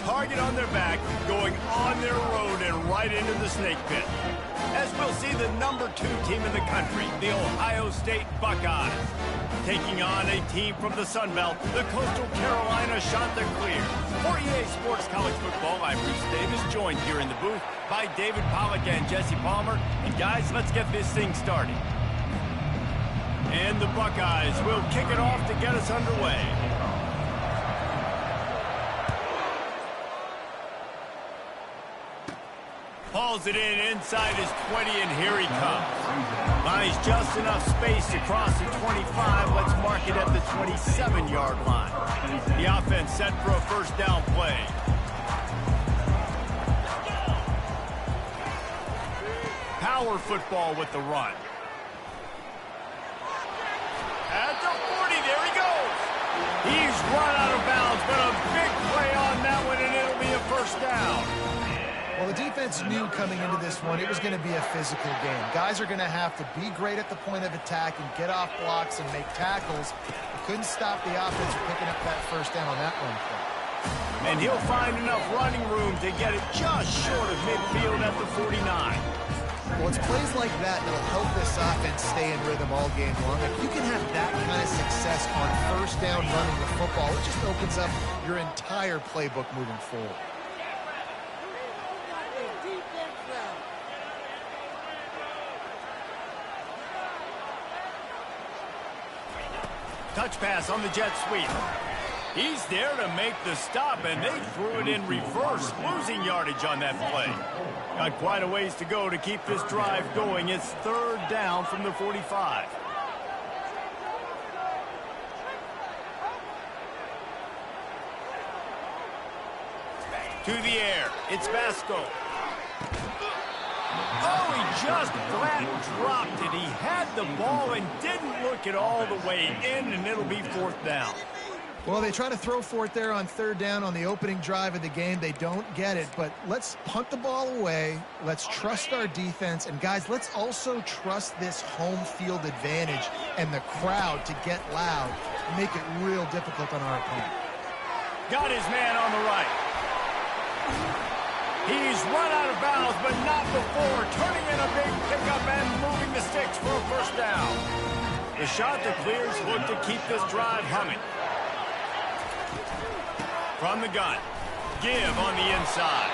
target on their back, going on their road and right into the snake pit. As we'll see the #2 team in the country, the Ohio State Buckeyes, taking on a team from the Sun Belt, the Coastal Carolina Chanticleer. For EA Sports College Football, I'm Bruce Davis, joined here in the booth by David Pollack and Jesse Palmer. And guys, let's get this thing started. And the Buckeyes will kick it off to get us underway. Hauls it in inside his 20, and here he comes. Buys just enough space to cross the 25. Let's mark it at the 27-yard line. The offense set for a first down play. Power football with the run. At the 40, there he goes. He's run out of bounds, but a big play on that one, and it'll be a first down. Well, the defense knew coming into this one it was going to be a physical game. Guys are going to have to be great at the point of attack and get off blocks and make tackles. They couldn't stop the offense from picking up that first down on that run play. And he'll find enough running room to get it just short of midfield at the 49. Well, it's plays like that that'll help this offense stay in rhythm all game long. If you can have that kind of success on first down running the football, it just opens up your entire playbook moving forward. Touch pass on the jet sweep. He's there to make the stop, and they threw it in reverse, losing yardage on that play. Got quite a ways to go to keep this drive going. It's third down from the 45. To the air, it's Vasco. Oh, he just flat dropped it. He had the ball and didn't look it all the way in, and it'll be fourth down. Well, they try to throw for it there on third down on the opening drive of the game. They don't get it, but let's punt the ball away. Let's trust our defense. And, guys, let's also trust this home field advantage and the crowd to get loud and make it real difficult on our opponent. Got his man on the right. He's run out of bounds, but not before. Turning in a big pickup and moving the sticks for a first down. The Chanticleers look to keep this drive humming. From the gun, give on the inside.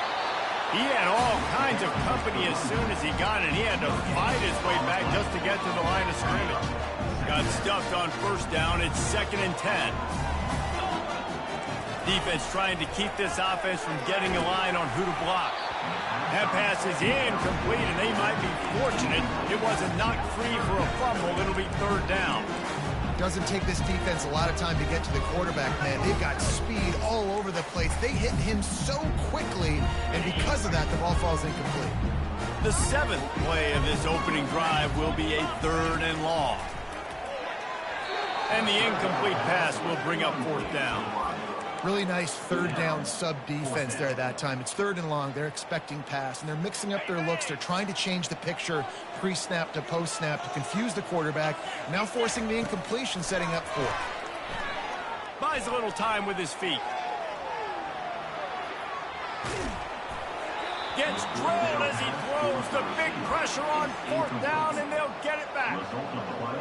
He had all kinds of company as soon as he got it. He had to fight his way back just to get to the line of scrimmage. Got stuffed on first down. It's 2nd and 10. Defense trying to keep this offense from getting a line on who to block. That pass is incomplete, and they might be fortunate it wasn't knocked free for a fumble. It'll be third down. Doesn't take this defense a lot of time to get to the quarterback, man. They've got speed all over the place. They hit him so quickly, and because of that, the ball falls incomplete. The 7th play of this opening drive will be a 3rd and long. And the incomplete pass will bring up fourth down. Really nice third down sub defense there that time. It's 3rd and long. They're expecting pass, and they're mixing up their looks. They're trying to change the picture pre-snap to post-snap to confuse the quarterback, now forcing the incompletion, setting up fourth. Buys a little time with his feet. Gets drilled as he throws. The big pressure on fourth down, and they'll get it back.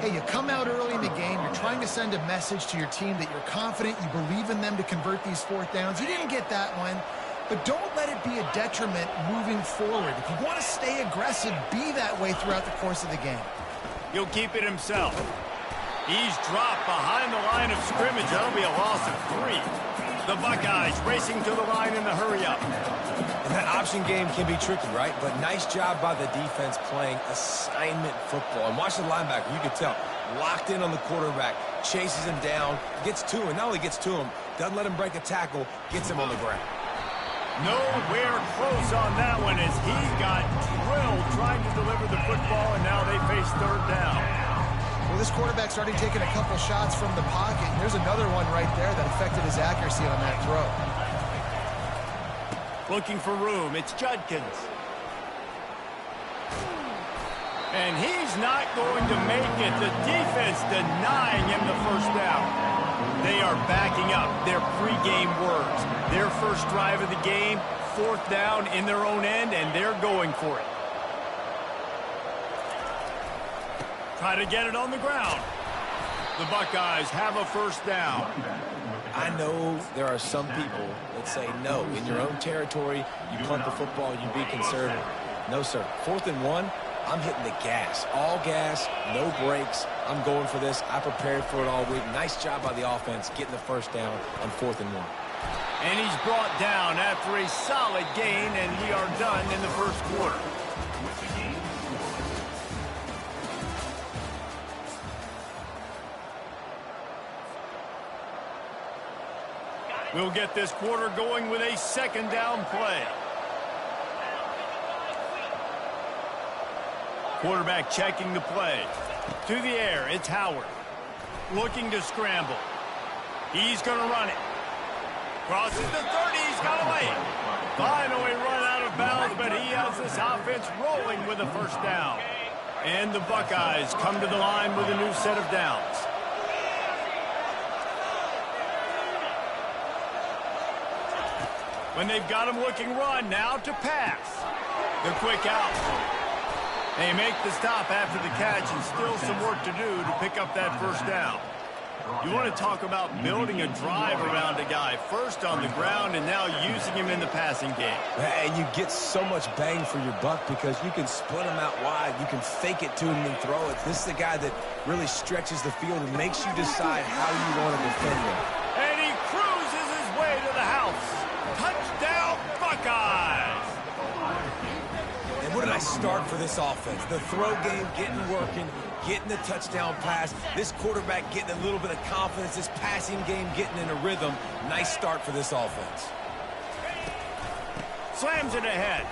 Hey, you come out early in the game. You're trying to send a message to your team that you're confident, you believe in them to convert these fourth downs. You didn't get that one, but don't let it be a detriment moving forward. If you want to stay aggressive, be that way throughout the course of the game. He'll keep it himself. He's dropped behind the line of scrimmage. That'll be a loss of 3. The Buckeyes racing to the line in the hurry-up. And that option game can be tricky, right? But nice job by the defense playing assignment football. And watch the linebacker. You can tell. Locked in on the quarterback. Chases him down. Gets to him. Not only gets to him, doesn't let him break a tackle. Gets him on the ground. Nowhere close on that one as he got drilled trying to deliver the football, and now they face third down. Well, this quarterback's already taken a couple shots from the pocket, and there's another one right there that affected his accuracy on that throw. Looking for room, it's Judkins. And he's not going to make it. The defense denying him the first down. They are backing up their pregame words. Their first drive of the game, 4th down in their own end, and they're going for it. Try to get it on the ground. The Buckeyes have a first down. I know there are some people that say, no, in your own territory, you punt the football, you be conservative. No, sir. 4th and 1, I'm hitting the gas. All gas, no brakes. I'm going for this. I prepared for it all week. Nice job by the offense getting the first down on 4th and 1. And he's brought down after a solid gain, and we are done in the first quarter. We'll get this quarter going with a 2nd down play. Quarterback checking the play. To the air, it's Howard. Looking to scramble. He's going to run it. Crosses the 30, he's got away. Finally run out of bounds, but he has this offense rolling with a first down. And the Buckeyes come to the line with a new set of downs. When they've got him looking run, now to pass. The quick out. They make the stop after the catch, and still some work to do to pick up that first down. You want to talk about building a drive around a guy, first on the ground and now using him in the passing game. And you get so much bang for your buck because you can split him out wide. You can fake it to him and throw it. This is the guy that really stretches the field and makes you decide how you want to defend him. And he cruises his way to the house. Touchdown, Buckeyes! And what a nice start for this offense. The throw game getting working, getting the touchdown pass. This quarterback getting a little bit of confidence. This passing game getting in a rhythm. Nice start for this offense. Slams it ahead.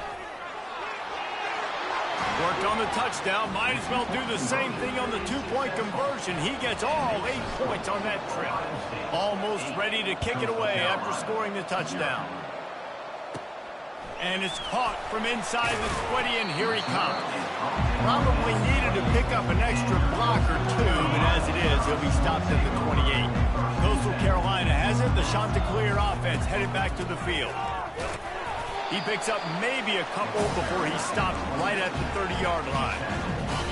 Worked on the touchdown. Might as well do the same thing on the 2-point conversion. He gets all 8 points on that trip. Almost ready to kick it away after scoring the touchdown. And it's caught from inside the 20, and here he comes. Probably needed to pick up an extra block or two, but as it is, he'll be stopped at the 28. Coastal Carolina has it. The Chanticleer offense headed back to the field. He picks up maybe a couple before he's stopped right at the 30-yard line.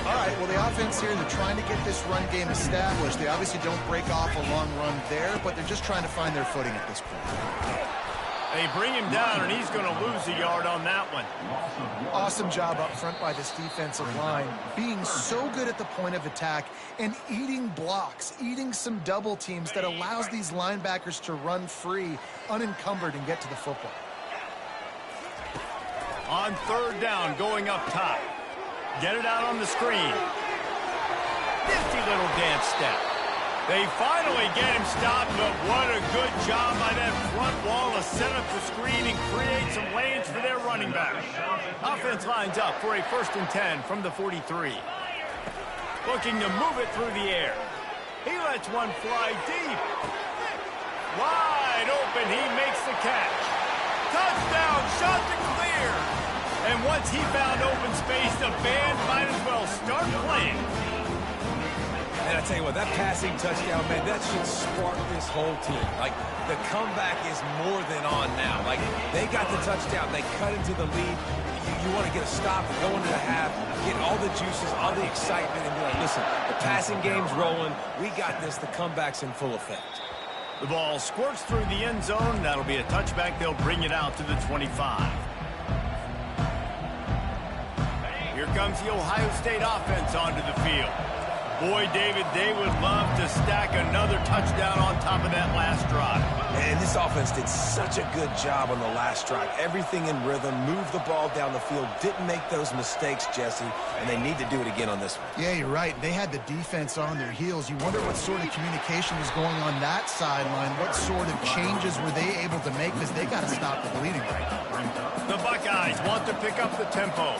All right, well, the offense here, they're trying to get this run game established. They obviously don't break off a long run there, but they're just trying to find their footing at this point. They bring him down, and he's going to lose a yard on that one. Awesome job up front by this defensive line, being so good at the point of attack and eating blocks, eating some double teams that allows these linebackers to run free, unencumbered, and get to the football. On 3rd down, going up top. Get it out on the screen. Nifty little dance step. They finally get him stopped, but what a good job by that front wall to set up the screen and create some lanes for their running back. Offense lines up for a 1st and 10 from the 43. Looking to move it through the air. He lets one fly deep. Wide open, he makes the catch. Touchdown, Chanticleer! And once he found open space, the band might as well start playing. And I tell you what, that passing touchdown, man, that should spark this whole team. Like, the comeback is more than on now. Like, they got the touchdown. They cut into the lead. You want to get a stop, go into the half, get all the juices, all the excitement, and be like, listen, the passing game's rolling. We got this. The comeback's in full effect. The ball squirts through the end zone. That'll be a touchback. They'll bring it out to the 25. Here comes the Ohio State offense onto the field. Boy, David, they would love to stack another touchdown on top of that last drive. And this offense did such a good job on the last drive. Everything in rhythm, moved the ball down the field, didn't make those mistakes, Jesse, and they need to do it again on this one. Yeah, you're right. They had the defense on their heels. You wonder what sort of communication was going on that sideline. What sort of changes were they able to make, because they got to stop the bleeding right now. The Buckeyes want to pick up the tempo.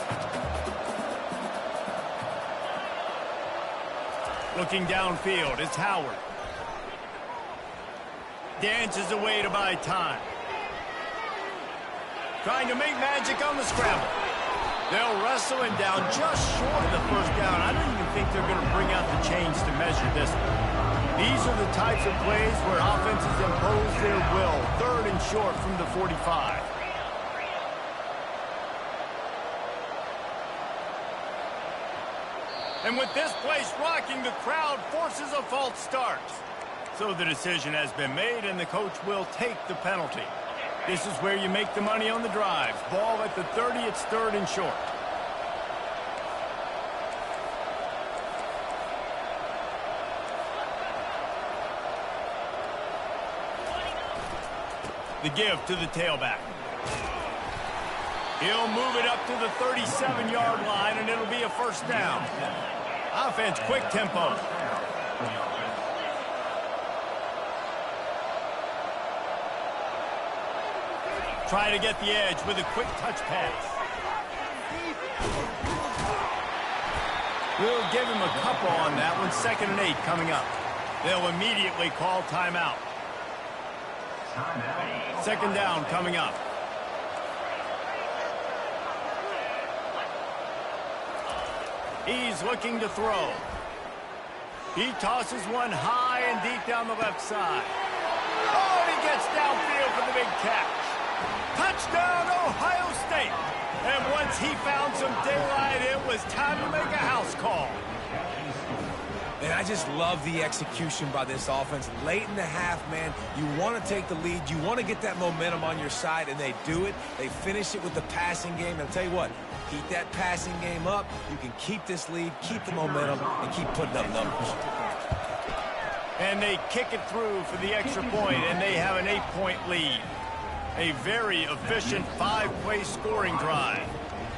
Looking downfield, it's Howard. Dances away to buy time. Trying to make magic on the scramble. They'll wrestle him down just short of the first down. I don't even think they're going to bring out the chains to measure this one. These are the types of plays where offenses impose their will. 3rd and short from the 45. And with this place rocking, the crowd forces a false start. So the decision has been made, and the coach will take the penalty. This is where you make the money on the drives. Ball at the 30, it's 3rd and short. The give to the tailback. He'll move it up to the 37-yard line, and it'll be a 1st down. Offense, quick tempo. Try to get the edge with a quick touch pass. We'll give him a couple on that one. 2nd and 8 coming up. They'll immediately call timeout. 2nd down coming up. He's looking to throw. He tosses one high and deep down the left side. Oh, and he gets downfield for the big catch. Touchdown, Ohio State. And once he found some daylight, it was time to make a house call. And I just love the execution by this offense. Late in the half, man, you want to take the lead. You want to get that momentum on your side, and they do it. They finish it with the passing game. And I'll tell you what, keep that passing game up. You can keep this lead, keep the momentum, and keep putting up numbers. And they kick it through for the extra point, and they have an 8-point lead. A very efficient 5-play scoring drive.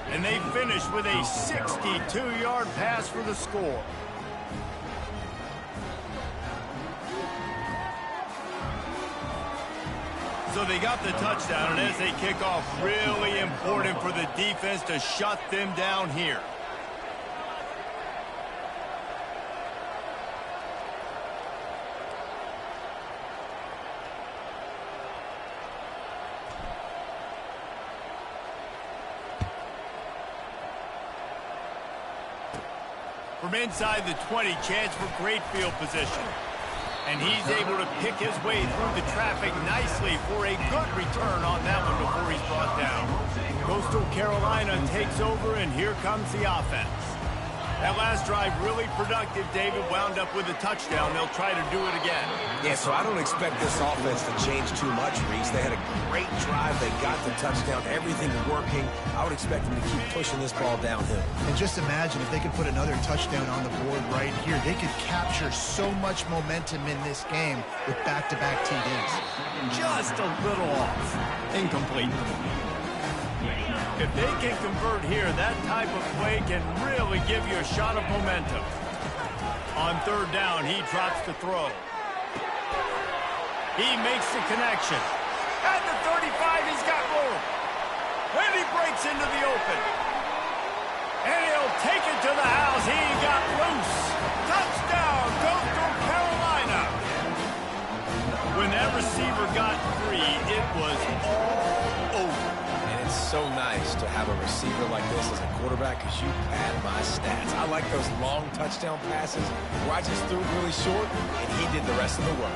And they finish with a 62-yard pass for the score. So they got the touchdown, and as they kick off, really important for the defense to shut them down here. From inside the 20, chance for great field position. And he's able to pick his way through the traffic nicely for a good return on that one before he's brought down. Coastal Carolina takes over, and here comes the offense. That last drive really productive. David wound up with a touchdown. They'll try to do it again. Yeah, so I don't expect this offense to change too much, Reese. They had a great drive. They got the touchdown. Everything working. I would expect them to keep pushing this ball downhill. And just imagine if they could put another touchdown on the board right here. They could capture so much momentum in this game with back-to-back TDs. Just a little off. Incomplete. If they can convert here, that type of play can really give you a shot of momentum. On 3rd down, he drops the throw. He makes the connection. At the 35, he's got room. And he breaks into the open. And he'll take it to the house. He got loose. Touchdown, Coastal Carolina. When that receiver got free, it was all over. So nice to have a receiver like this as a quarterback because you pad my stats. I like those long touchdown passes where I just threw it really short and he did the rest of the work.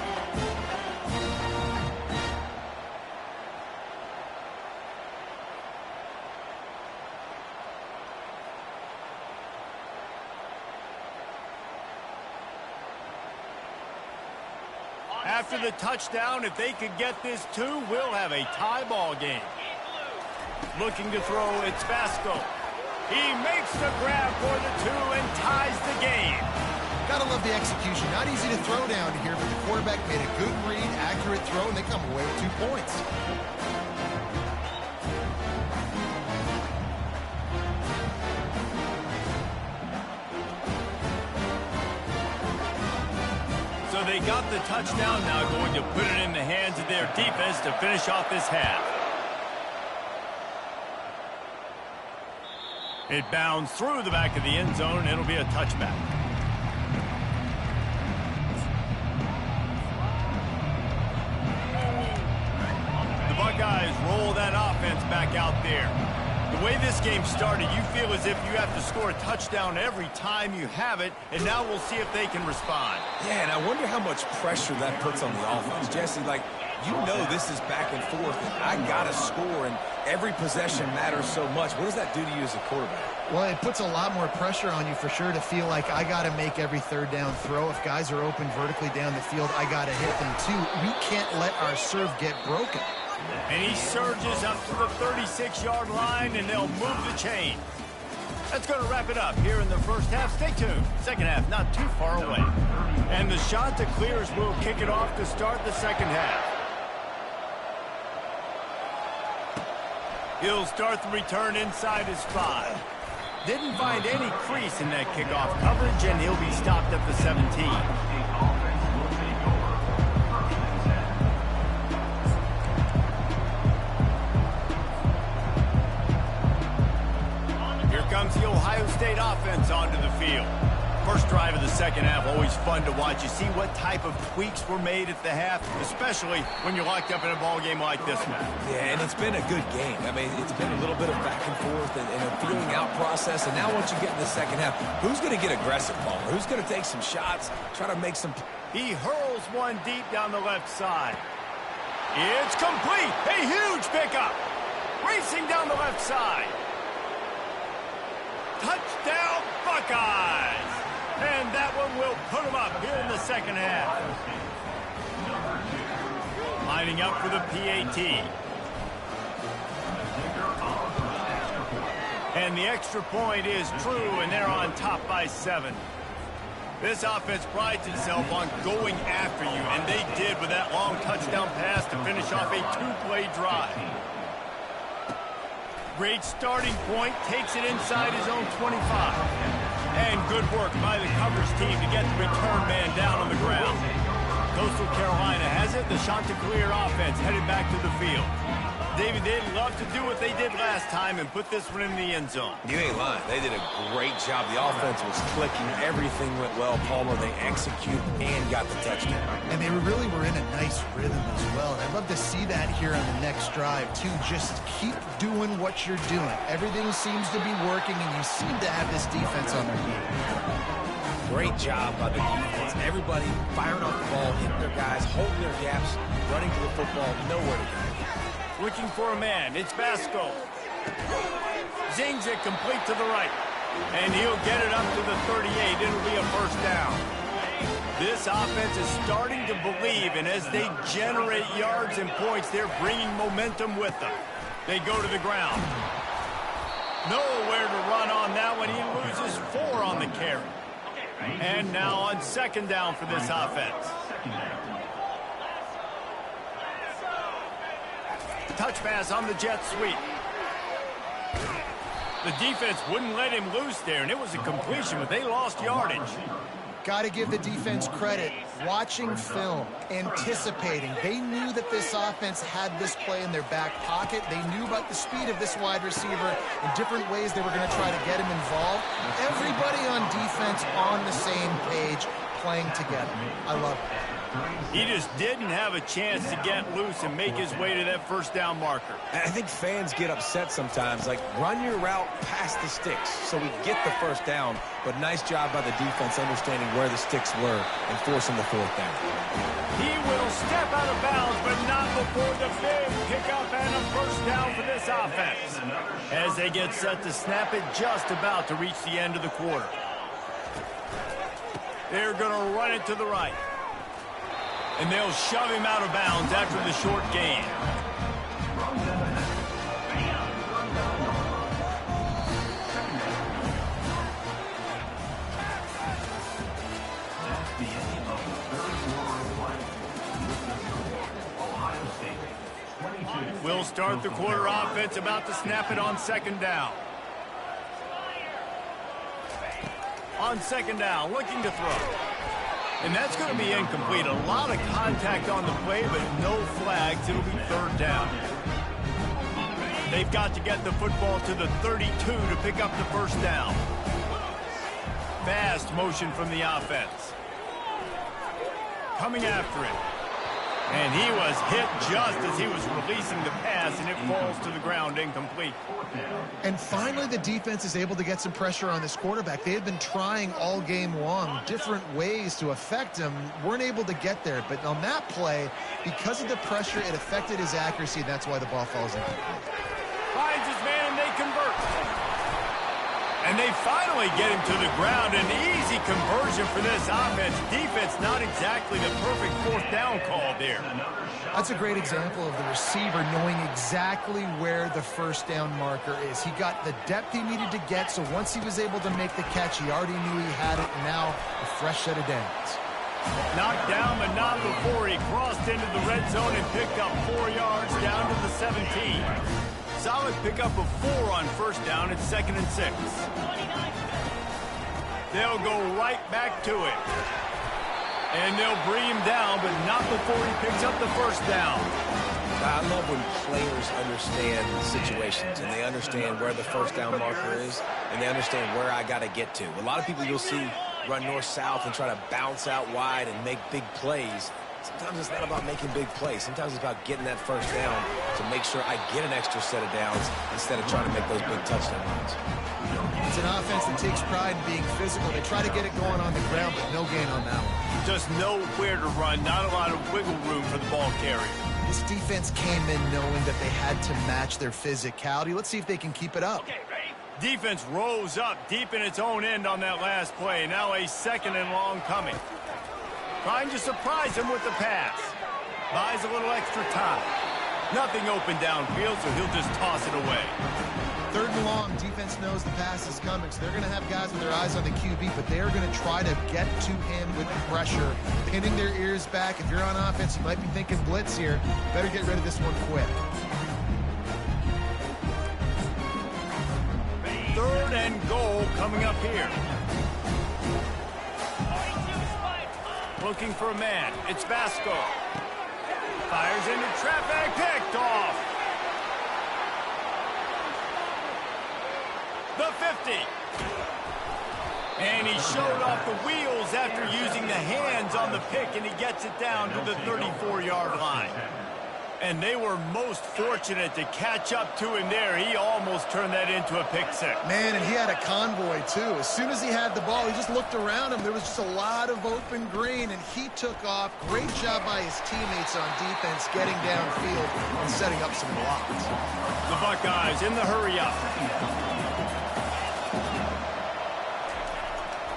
After the touchdown, if they could get this too, we'll have a tie ball game. Looking to throw, it's Vasco. He makes the grab for the 2 and ties the game. Gotta love the execution. Not easy to throw down here, but the quarterback made a good read, accurate throw, and they come away with 2 points. So they got the touchdown, now going to put it in the hands of their defense to finish off this half. It bounds through the back of the end zone, and it'll be a touchback. The Buckeyes roll that offense back out there. The The way this game started, you feel as if you have to score a touchdown every time you have it, and now we'll see if they can respond. Yeah, and I wonder how much pressure that puts on the offense. Jesse, like, you know this is back and forth, and I got to score, and every possession matters so much. What does that do to you as a quarterback? Well, it puts a lot more pressure on you for sure to feel like I got to make every third down throw. If guys are open vertically down the field, I got to hit them too. We can't let our serve get broken. And he surges up to the 36-yard line, and they'll move the chain. That's going to wrap it up here in the first half. Stay tuned. Second half not too far away. And the shot to clears will kick it off to start the second half. He'll start the return inside his 5. Didn't find any crease in that kickoff coverage, and he'll be stopped at the 17. Here comes the Ohio State offense onto the field. First drive of the second half, always fun to watch. You see what type of tweaks were made at the half, especially when you're locked up in a ball game like this one. Yeah, and it's been a good game. I mean, it's been a little bit of back and forth and a feeling out process. And now once you get in the second half, who's going to get aggressive, Paul? Who's going to take some shots, try to make some... He hurls one deep down the left side. It's complete. A huge pickup. Racing down the left side. Touchdown, Buckeyes. And that one will put them up here in the second half. Lining up for the PAT. And the extra point is true, and they're on top by 7. This offense prides itself on going after you, and they did with that long touchdown pass to finish off a 2-play drive. Great starting point, takes it inside his own 25. And good work by the coverage team to get the return man down on the ground. Coastal Carolina has it. The Chanticleer offense headed back to the field. David, they'd love to do what they did last time and put this one in the end zone. You ain't lying. They did a great job. The offense was clicking. Everything went well. Palmer, they executed and got the touchdown. And they really were in a nice rhythm as well. And I'd love to see that here on the next drive, too. Just keep doing what you're doing. Everything seems to be working, and you seem to have this defense on their feet. Great job by the defense. Everybody firing off the ball, hitting their guys, holding their gaps, running to the football, nowhere to go. Looking for a man. It's Basco. Zings it complete to the right. And he'll get it up to the 38. It'll be a first down. This offense is starting to believe, and as they generate yards and points, they're bringing momentum with them. They go to the ground. Nowhere to run on that one. He loses 4 on the carry. And now on second down for this offense. Touch pass on the jet sweep. The defense wouldn't let him loose there, and it was a completion, but they lost yardage. Got to give the defense credit. Watching film, anticipating. They knew that this offense had this play in their back pocket. They knew about the speed of this wide receiver in different ways they were going to try to get him involved. Everybody on defense on the same page, playing together. I love it. He just didn't have a chance to get loose and make his way to that first down marker. And I think fans get upset sometimes, like, run your route past the sticks so we get the first down. But nice job by the defense understanding where the sticks were and forcing the fourth down. He will step out of bounds, but not before the big pickup and a first down for this offense. As they get set to snap it, just about to reach the end of the quarter. They're going to run it to the right. And they'll shove him out of bounds after the short gain. We'll start the quarter offense, about to snap it on second down. On second down, looking to throw. And that's going to be incomplete. A lot of contact on the play, but no flags. It'll be third down. They've got to get the football to the 32 to pick up the first down. Fast motion from the offense. Coming after it. And he was hit just as he was releasing the pass, and it falls to the ground incomplete. And finally, the defense is able to get some pressure on this quarterback. They had been trying all game long different ways to affect him, weren't able to get there. But on that play, because of the pressure, it affected his accuracy, and that's why the ball falls incomplete. Finds his man, and they convert. And they finally get him to the ground. An easy conversion for this offense. Defense, not exactly the perfect fourth down call there. That's a great example of the receiver knowing exactly where the first down marker is. He got the depth he needed to get, so once he was able to make the catch, he already knew he had it, and now a fresh set of downs. Knocked down, but not before he crossed into the red zone and picked up 4 yards down to the 17. Solid pickup of 4 on first down. It's 2nd and 6. They'll go right back to it. And they'll bring him down, but not before he picks up the first down. I love when players understand situations and they understand where the first down marker is and they understand where I got to get to. A lot of people you'll see run north-south and try to bounce out wide and make big plays. Sometimes it's not about making big plays. Sometimes it's about getting that first down to make sure I get an extra set of downs instead of trying to make those big touchdown runs. It's an offense that takes pride in being physical. They try to get it going on the ground, but no gain on that one. Just nowhere to run, not a lot of wiggle room for the ball carrier. This defense came in knowing that they had to match their physicality. Let's see if they can keep it up. Defense rose up deep in its own end on that last play. Now a 2nd and long coming. Trying to surprise him with the pass. Buys a little extra time. Nothing open downfield, so he'll just toss it away. 3rd and long, defense knows the pass is coming, so they're going to have guys with their eyes on the QB, but they're going to try to get to him with pressure, pinning their ears back. If you're on offense, you might be thinking blitz here. Better get rid of this one quick. 3rd and goal coming up here. Looking for a man. It's Vasco. Fires into traffic. Picked off. The 50. And he showed off the wheels after using the hands on the pick, and he gets it down to the 34-yard line. And they were most fortunate to catch up to him there. He almost turned that into a pick six. Man, and he had a convoy, too. As soon as he had the ball, he just looked around him. There was just a lot of open green, and he took off. Great job by his teammates on defense, getting downfield and setting up some blocks. The Buckeyes in the hurry-up.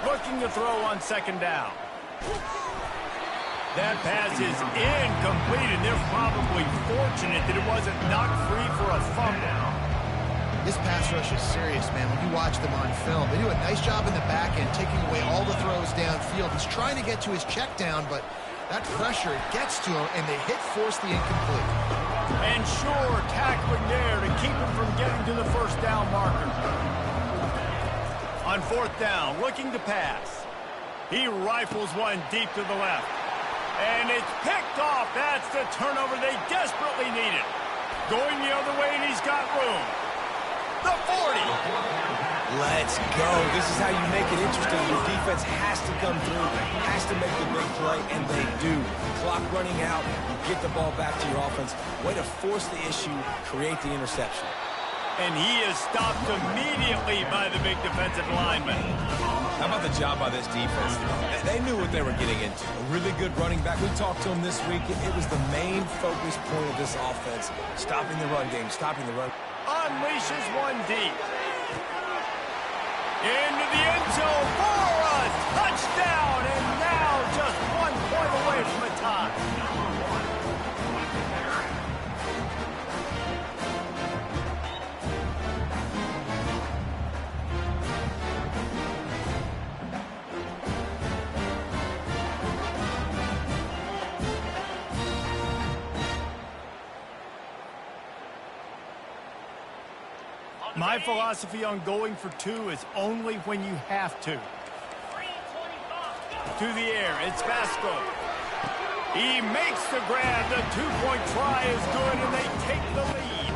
Looking to throw on 2nd down. That pass is incomplete, and they're probably fortunate that it wasn't knocked free for a fumble. This pass rush is serious, man. When you watch them on film, they do a nice job in the back end, taking away all the throws downfield. He's trying to get to his check down, but that pressure gets to him, and they force the incomplete. And sure, tackling there to keep him from getting to the first down marker. On 4th down, looking to pass. He rifles one deep to the left. And it's picked off. That's the turnover they desperately needed. Going the other way, and he's got room. The 40. Let's go. This is how you make it interesting. Your defense has to come through, has to make the big play, and they do. Clock running out, you get the ball back to your offense. Way to force the issue, create the interception. And he is stopped immediately by the big defensive lineman. How about the job by this defense? They knew what they were getting into. A really good running back. We talked to him this week. It was the main focus point of this offense. Stopping the run game, stopping the run. Unleashes one deep. Into the end zone for a touchdown. And now just 1 point away from a tie. My philosophy on going for 2 is only when you have to. To the air, it's Vasco. He makes the grab. The 2-point try is good, and they take the lead.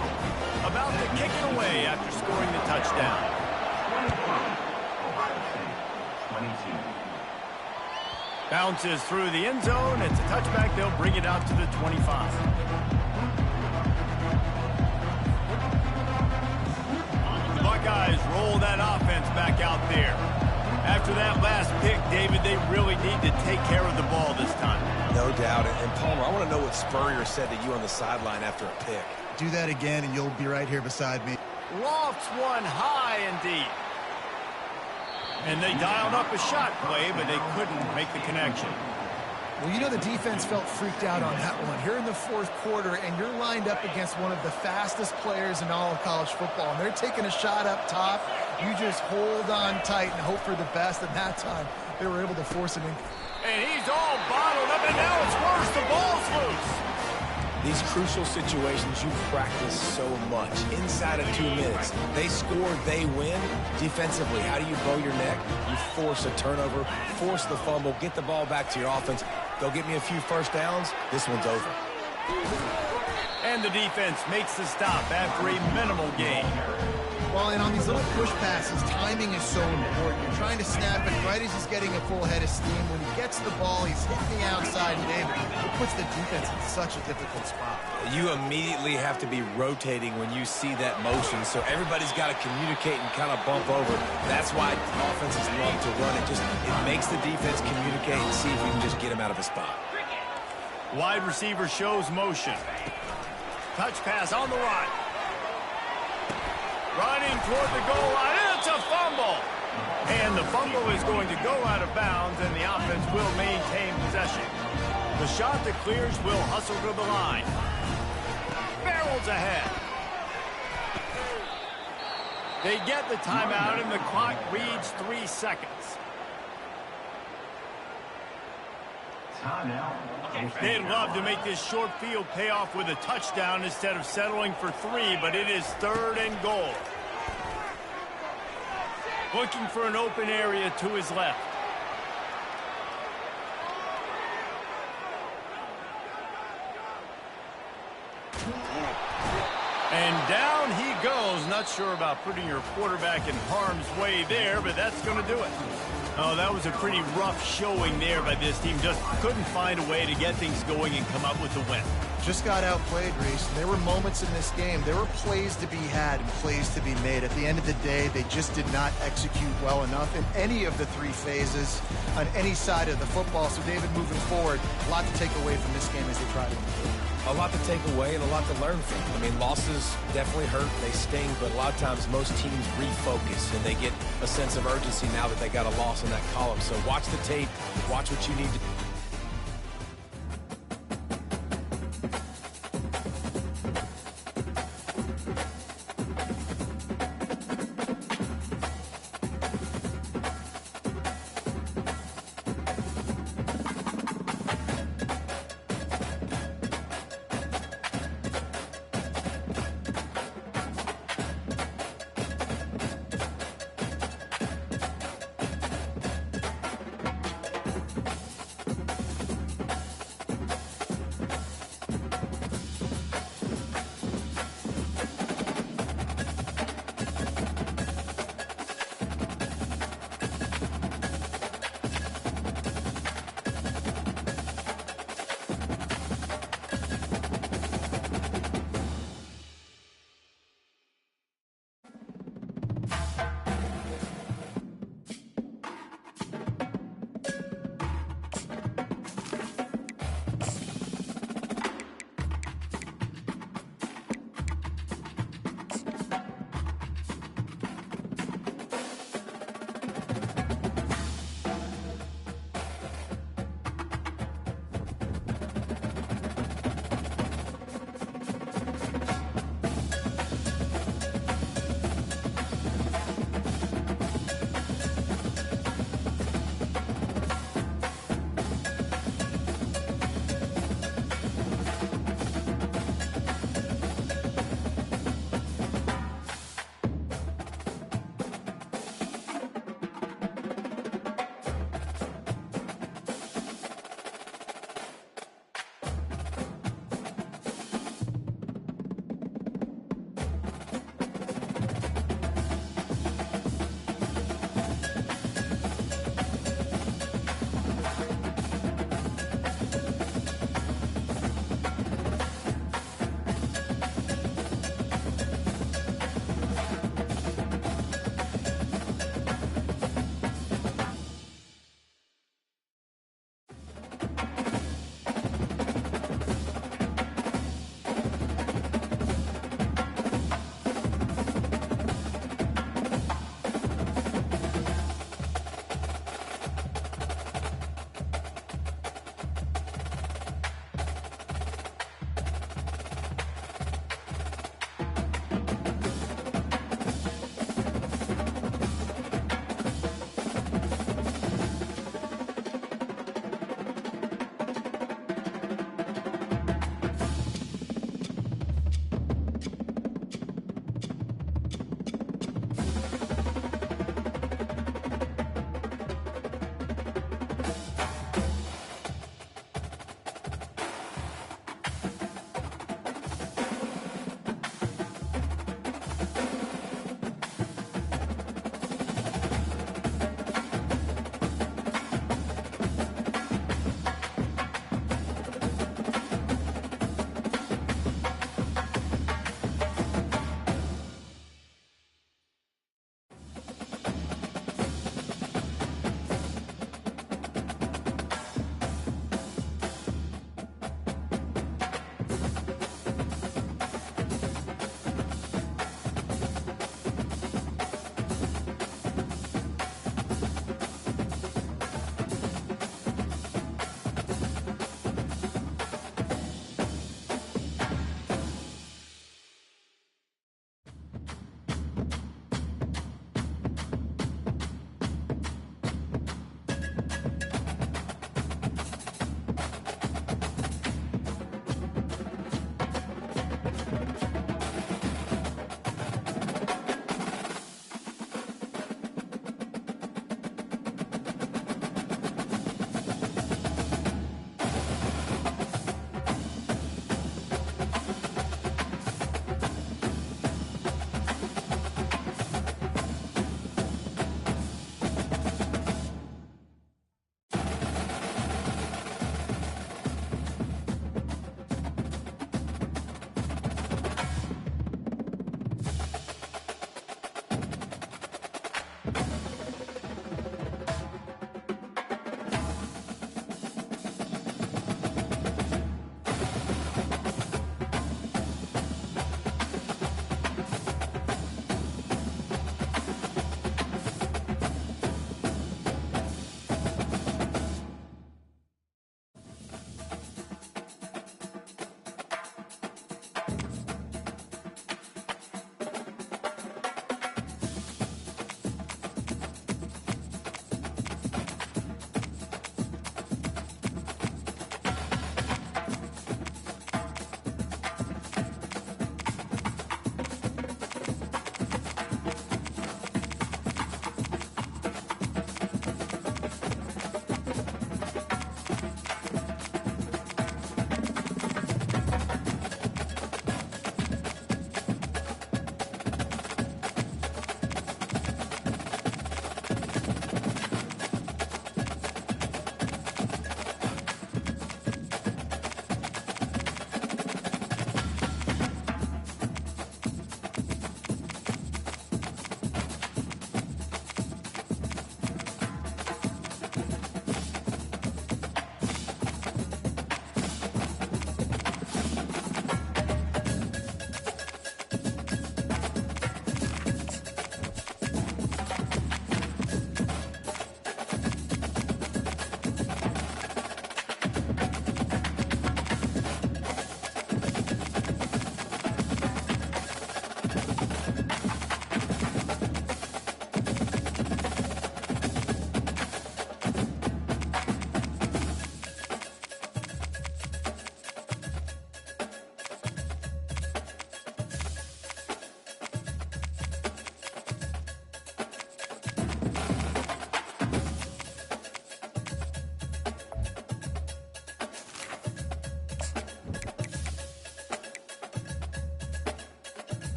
About to kick it away after scoring the touchdown. Bounces through the end zone. It's a touchback. They'll bring it out to the 25. The Buckeyes roll that offense back out there. After that last pick, David, they really need to take care of the ball this time. No doubt. And Palmer, I want to know what Spurrier said to you on the sideline after a pick. Do that again, and you'll be right here beside me. Lofts one high and deep. And they dialed up a shot play, but they couldn't make the connection. Well, you know the defense felt freaked out on that one. Here in the fourth quarter, and you're lined up against one of the fastest players in all of college football, and they're taking a shot up top. You just hold on tight and hope for the best, and that time they were able to force it in. And he's all bottled up, and now it's worse. The ball's loose. These crucial situations you practice so much. Inside of 2 minutes, they score, they win. Defensively, how do you bow your neck? You force a turnover, force the fumble, get the ball back to your offense. Go get me a few first downs. This one's over. And the defense makes the stop after a minimal gain. Well, and on these little push passes, timing is so important. You're trying to snap it right as he's getting a full head of steam. When he gets the ball, he's hitting the outside, and David, it puts the defense in such a difficult spot. You immediately have to be rotating when you see that motion, so everybody's got to communicate and kind of bump over. That's why offenses love to run it. It makes the defense communicate and see if we can just get him out of a spot. Wide receiver shows motion. Touch pass on the right. Running toward the goal line. It's a fumble. And the fumble is going to go out of bounds, and the offense will maintain possession. The shot that clears will hustle to the line. Barrels ahead. They get the timeout, and the clock reads 3 seconds. They'd love to make this short field pay off with a touchdown instead of settling for 3, but it is 3rd and goal. Looking for an open area to his left. And down he goes. Not sure about putting your quarterback in harm's way there, but that's going to do it. Oh, that was a pretty rough showing there by this team. Just couldn't find a way to get things going and come up with the win. Just got outplayed, Reese. There were moments in this game. There were plays to be had and plays to be made. At the end of the day, they just did not execute well enough in any of the 3 phases on any side of the football. So, David, moving forward, a lot to take away from this game as they try to improve. A lot to take away and a lot to learn from. I mean, losses definitely hurt. They sting, but a lot of times most teams refocus and they get a sense of urgency now that they got a loss in that column. So watch the tape, watch what you need to do.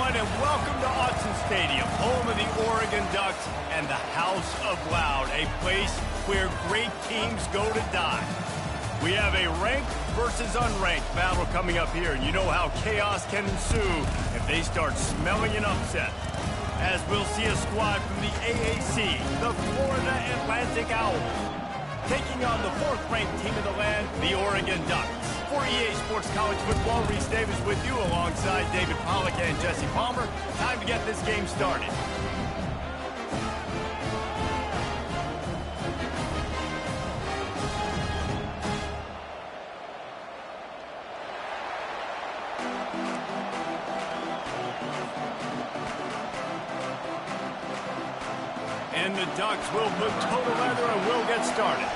everyone, and welcome to Autzen Stadium, home of the Oregon Ducks and the House of Loud, a place where great teams go to die. We have a ranked versus unranked battle coming up here, and you know how chaos can ensue if they start smelling an upset. As we'll see a squad from the AAC, the Florida Atlantic Owls, taking on the fourth-ranked team in the land, the Oregon Ducks. For EA Sports College Football, Reese Davis with you alongside David Pollack and Jesse Palmer. Time to get this game started. And the Ducks will put total leather and will get started.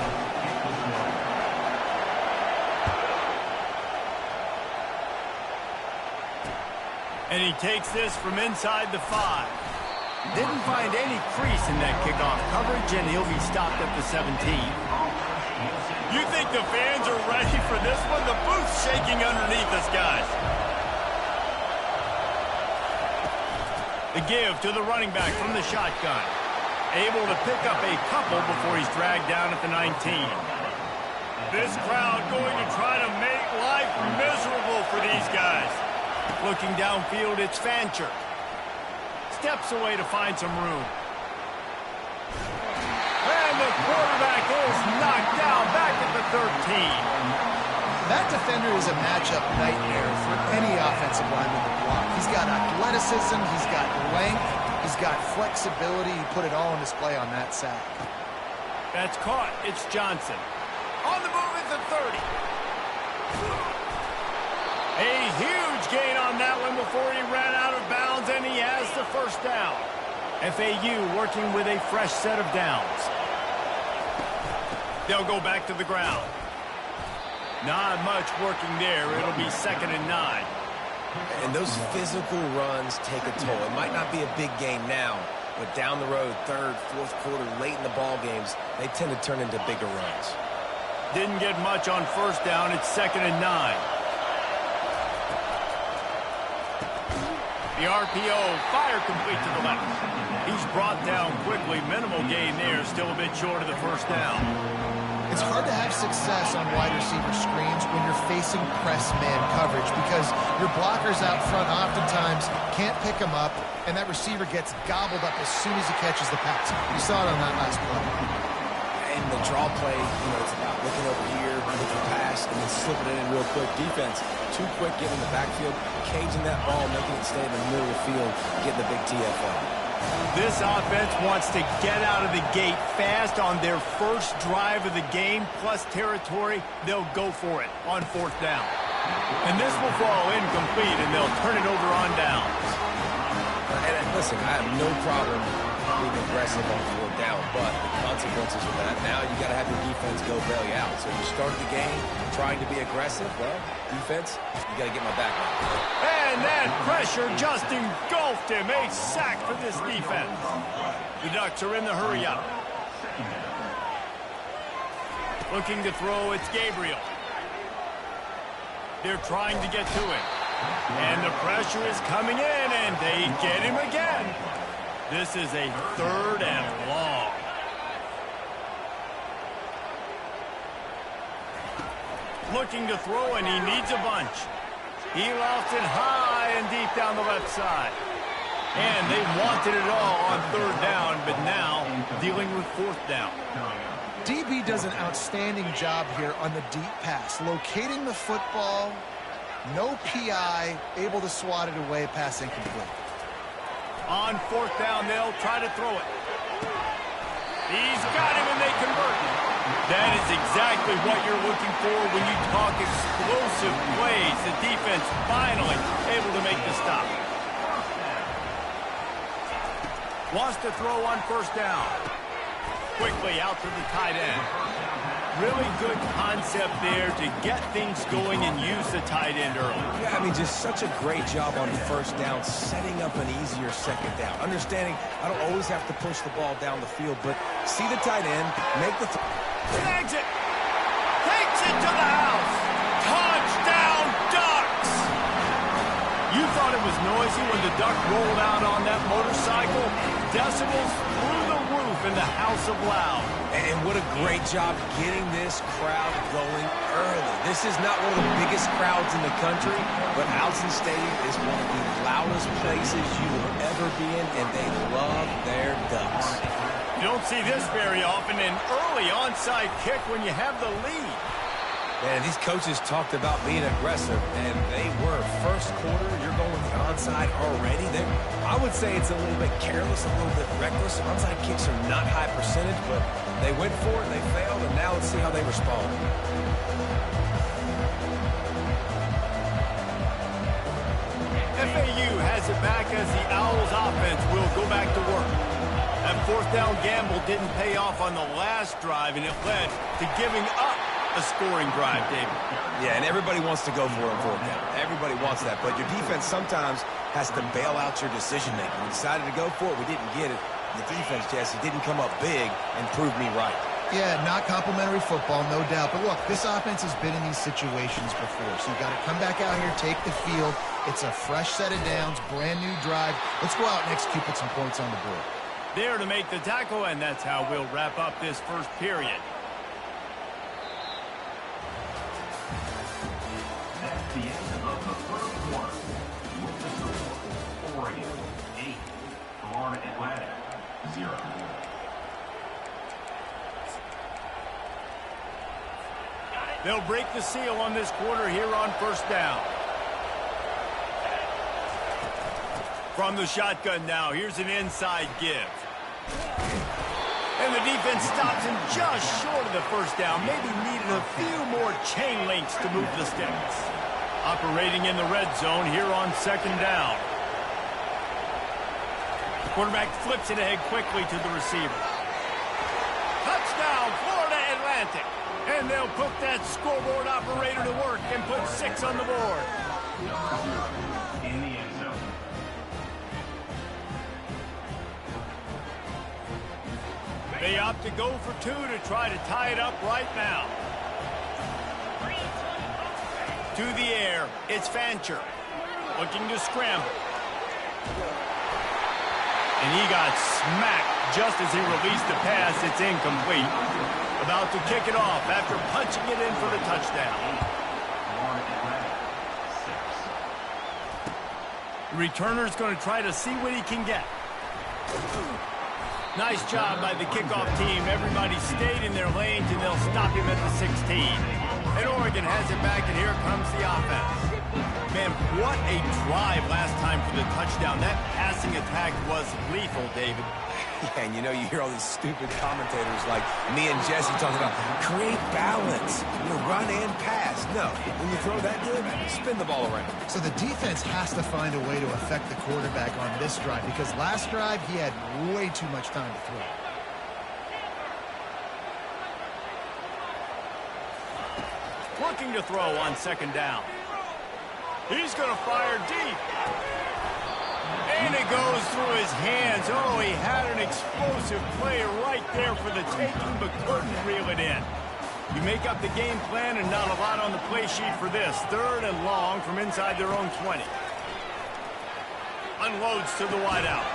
And he takes this from inside the 5. Didn't find any crease in that kickoff coverage, and he'll be stopped at the 17. You think the fans are ready for this one? The booth's shaking underneath us, guys. The give to the running back from the shotgun. Able to pick up a couple before he's dragged down at the 19. This crowd going to try to make life miserable for these guys. Looking downfield, it's Fancher. Steps away to find some room. And the quarterback is knocked down back at the 13. That defender is a matchup nightmare for any offensive lineman to block. He's got athleticism, he's got length, he's got flexibility. He put it all on display on that sack. That's caught. It's Johnson. On the move at the 30. A huge gain on that one before he ran out of bounds, and he has the first down. FAU working with a fresh set of downs. They'll go back to the ground. Not much working there. It'll be 2nd and 9. And those physical runs take a toll. It might not be a big game now, but down the road, third, fourth quarter, late in the ball games, they tend to turn into bigger runs. Didn't get much on first down. It's 2nd and 9. The RPO, fire complete to the left. He's brought down quickly. Minimal gain there, still a bit short of the first down. It's hard to have success on wide receiver screens when you're facing press man coverage because your blockers out front oftentimes can't pick them up, and that receiver gets gobbled up as soon as he catches the pass. You saw it on that last play. And the draw play, it's about looking over here, looking for pass, and then slipping it in real quick. Defense, too quick getting in the backfield, caging that ball, making it stay in the middle of the field, getting the big TFL. This offense wants to get out of the gate fast on their first drive of the game, plus territory. They'll go for it on 4th down. And this will fall incomplete, and they'll turn it over on downs. And listen, I have no problem being aggressive on 4th down, but the consequences of that, now you got to have your defense go bail you out. So you started the game trying to be aggressive. Well, defense, you got to get my back on. And that pressure just engulfed him. A sack for this defense. The Ducks are in the hurry up. Looking to throw, it's Gabriel. They're trying to get to him. And the pressure is coming in, and they get him again. This is a 3rd and long. Looking to throw, and he needs a bunch. He lost it high and deep down the left side. And they wanted it all on 3rd down, but now dealing with 4th down. DB does an outstanding job here on the deep pass, locating the football, no PI, able to swat it away, pass incomplete. On 4th down, they'll try to throw it. He's got him, and they convert. That is exactly what you're looking for when you talk explosive plays. The defense finally able to make the stop. Wants to throw on 1st down. Quickly out to the tight end. Really good concept there to get things going and use the tight end early. Yeah, I mean, just such a great job on 1st down, setting up an easier 2nd down. Understanding I don't always have to push the ball down the field, but see the tight end, make the snags it, takes it to the house. Touchdown, Ducks! You thought it was noisy when the Duck rolled out on that motorcycle? Decibels through the roof in the House of Loud. And what a great job getting this crowd going early. This is not one of the biggest crowds in the country, but Alton Stadium is one of the loudest places you will ever be in, and they love their Ducks. You don't see this very often, an early onside kick when you have the lead. Man, these coaches talked about being aggressive, and they were. First quarter, you're going with the onside already. I would say it's a little bit careless, a little bit reckless. Onside kicks are not high percentage, but they went for it, they failed, and now let's see how they respond. FAU has it back as the Owls offense will go back to work. That fourth down gamble didn't pay off on the last drive, and it led to giving up a scoring drive, David. Yeah, and everybody wants to go for it on fourth down. Everybody wants that, but your defense sometimes has to bail out your decision-making. We decided to go for it. We didn't get it. The defense, Jesse, didn't come up big and prove me right. Yeah, not complimentary football, no doubt. But look, this offense has been in these situations before, so you got to come back out here, take the field. It's a fresh set of downs, brand new drive. Let's go out and execute, put some points on the board. There to make the tackle, and that's how we'll wrap up this first period. The end of the first quarter. With the score, Oregon 8, Florida Atlantic 0. They'll break the seal on this quarter here on first down. From the shotgun now, here's an inside give. And the defense stops him just short of the first down. Maybe needed a few more chain links to move the sticks. Operating in the red zone here on second down. The quarterback flips it ahead quickly to the receiver. Touchdown, Florida Atlantic. And they'll put that scoreboard operator to work and put 6 on the board. In the end zone. They opt to go for 2 to try to tie it up right now. To the air, it's Fancher. Looking to scramble. And he got smacked just as he released the pass. It's incomplete. About to kick it off after punching it in for the touchdown. The returner's going to try to see what he can get. Nice job by the kickoff team. Everybody stayed in their lanes, and they'll stop him at the 16. And Oregon has it back, and here comes the offense. Man, what a drive last time for the touchdown. That passing attack was lethal, David. Yeah, and you know, you hear all these stupid commentators like me and Jesse talking about create balance, run and pass. No, when you throw that good, spin the ball around. So the defense has to find a way to affect the quarterback on this drive, because last drive he had way too much time to throw. Looking to throw on second down. He's going to fire deep. And it goes through his hands. Oh, he had an explosive play right there for the taking, but couldn't reel it in. You make up the game plan, and not a lot on the play sheet for this. 3rd and long from inside their own 20. Unloads to the wideout.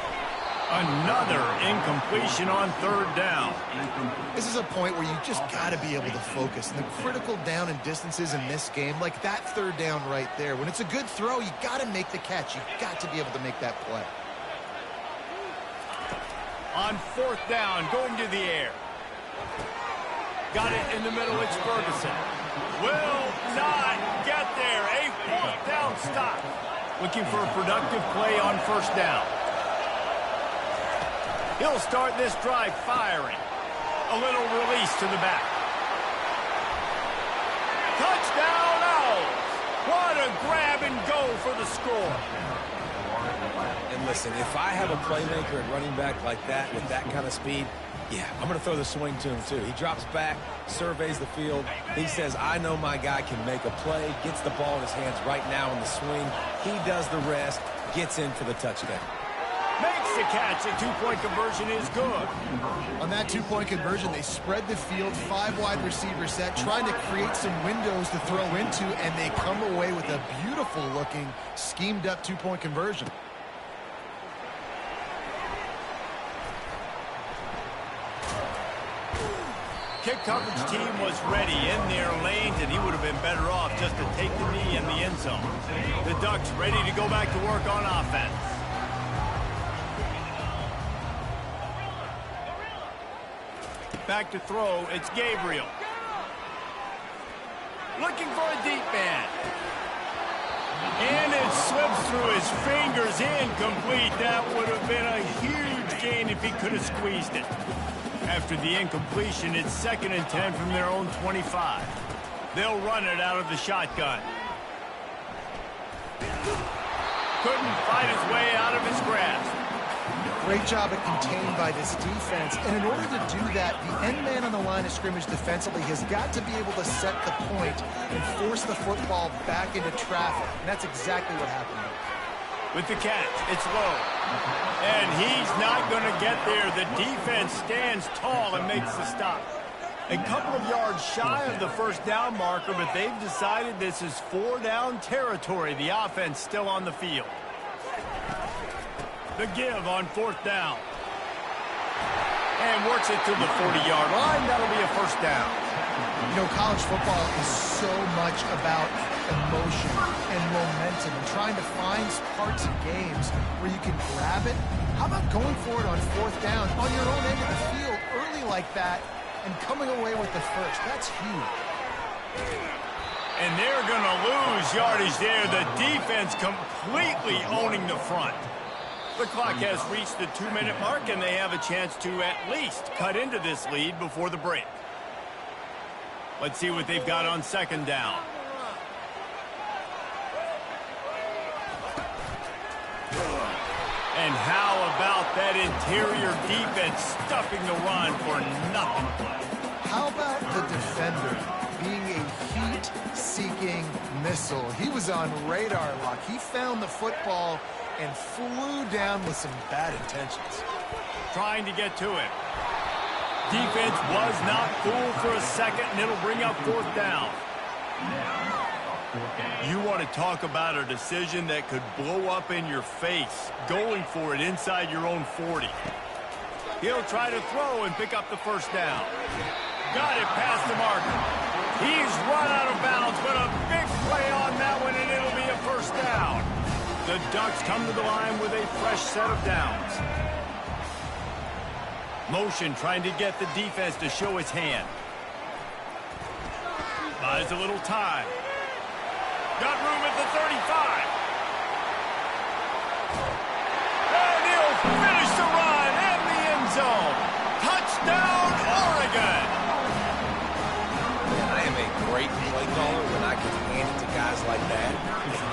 Another incompletion on 3rd down. This is a point where you just got to be able to focus. And the critical down and distances in this game, like that 3rd down right there, when it's a good throw, you got to make the catch. You got to be able to make that play. On 4th down, going to the air. Got it in the middle, it's Ferguson. Will not get there. A 4th down stop. Looking for a productive play on 1st down. He'll start this drive firing. A little release to the back. Touchdown, Owls! What a grab and go for the score. And listen, if I have a playmaker at running back like that with that kind of speed, yeah, I'm going to throw the swing to him too. He drops back, surveys the field. He says, I know my guy can make a play, gets the ball in his hands right now in the swing. He does the rest, gets in for the touchdown. Makes the catch. The two-point conversion is good. On that two-point conversion, they spread the field, 5 wide receiver set, trying to create some windows to throw into, and they come away with a beautiful-looking, schemed-up two-point conversion. Kick coverage team was ready in their lanes, and he would have been better off just to take the knee in the end zone. The Ducks ready to go back to work on offense. Back to throw, it's Gabriel. Looking for a deep man. And it slips through his fingers, incomplete. That would have been a huge gain if he could have squeezed it. After the incompletion, it's 2nd and 10 from their own 25. They'll run it out of the shotgun. Couldn't fight his way out of his grasp. Great job at contained by this defense. And in order to do that, the end man on the line of scrimmage defensively has got to be able to set the point and force the football back into traffic. And that's exactly what happened. With the catch, it's low. And he's not going to get there. The defense stands tall and makes the stop. A couple of yards shy of the first down marker, but they've decided this is 4-down territory. The offense still on the field. The give on 4th down. And works it to the 40-yard line. That'll be a first down. You know, college football is so much about emotion and momentum and trying to find parts of games where you can grab it. How about going for it on 4th down on your own end of the field early like that and coming away with the first? That's huge. And they're going to lose yardage there. The defense completely owning the front. The clock has reached the 2-minute mark, and they have a chance to at least cut into this lead before the break. Let's see what they've got on 2nd down. And how about that interior defense stuffing the run for nothing? How about the defender being a heat-seeking missile? He was on radar lock. He found the football and flew down with some bad intentions. Trying to get to him. Defense was not fooled for a second, and it'll bring up 4th down. You want to talk about a decision that could blow up in your face, going for it inside your own 40. He'll try to throw and pick up the first down. Got it past the marker. He's run out of bounds, but a big play on that one, and it'll be a first down. The Ducks come to the line with a fresh set of downs. Motion trying to get the defense to show its hand. Buys a little time. Got room at the 35. And he'll finish the run in the end zone. Touchdown, Oregon. Man, I am a great play caller when I can hand it to guys like that.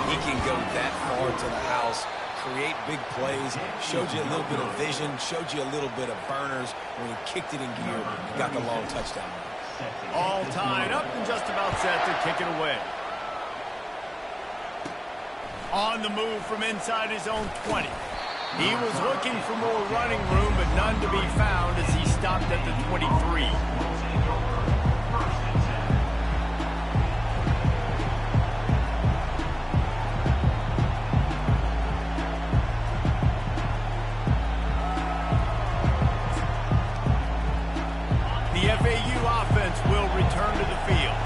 He can go that far to the house, create big plays, showed you a little bit of vision, showed you a little bit of burners. When he kicked it in gear, he got the long touchdown. All tied up and just about set to kick it away. On the move from inside his own 20. He was looking for more running room, but none to be found as he stopped at the 23. The FAU offense will return to the field.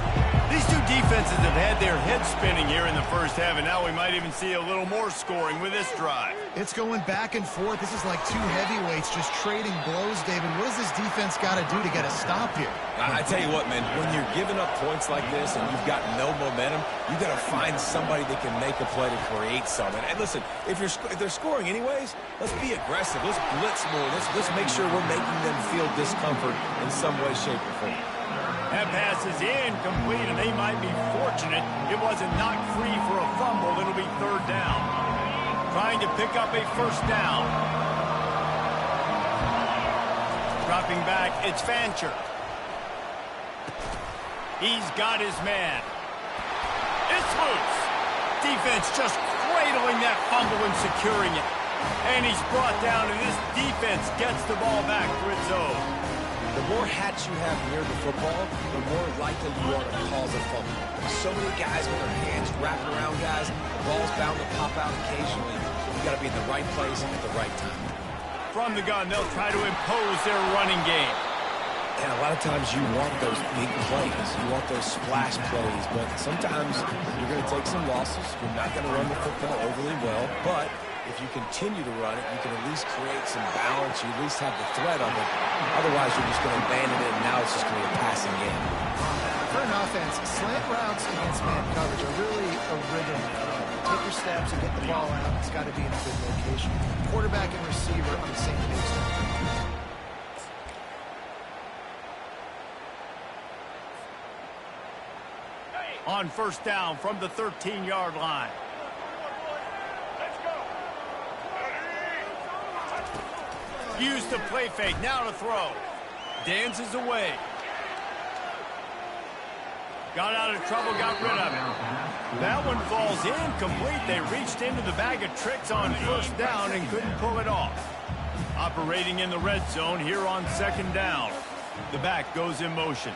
These two defenses have had their heads spinning here in the first half, and now we might even see a little more scoring with this drive. It's going back and forth. This is like two heavyweights just trading blows, David. What does this defense got to do to get a stop here? I tell you what, man, when you're giving up points like this and you've got no momentum, you got to find somebody that can make a play to create something. And listen, if they're scoring anyways, let's be aggressive. Let's blitz more. Let's make sure we're making them feel discomfort in some way, shape, or form. That pass is incomplete, and they might be fortunate it wasn't knocked free for a fumble. It'll be 3rd down. Trying to pick up a first down. Dropping back, it's Fancher. He's got his man. It's loose. Defense just cradling that fumble and securing it. And he's brought down, and this defense gets the ball back for its own. The more hats you have near the football, the more likely you are to cause a fumble. So many guys with their hands wrapped around guys, the ball's bound to pop out occasionally. You got to be in the right place at the right time. From the gun, they'll try to impose their running game. And a lot of times you want those big plays. You want those splash plays. But sometimes you're going to take some losses. You're not going to run the football overly well. But if you continue to run it, you can at least create some balance. You at least have the threat of it. Otherwise, you're just going to abandon it, and now it's just going to be a passing game. For an offense, slant routes against man coverage are really a rhythm. Take your steps and get the ball out. It's got to be in a good location. Quarterback and receiver on the same page. On first down from the 13-yard line. Used to play fake, now to throw. Dances away. Got out of trouble, got rid of it. That one falls incomplete. They reached into the bag of tricks on first down and couldn't pull it off. Operating in the red zone here on second down. The back goes in motion.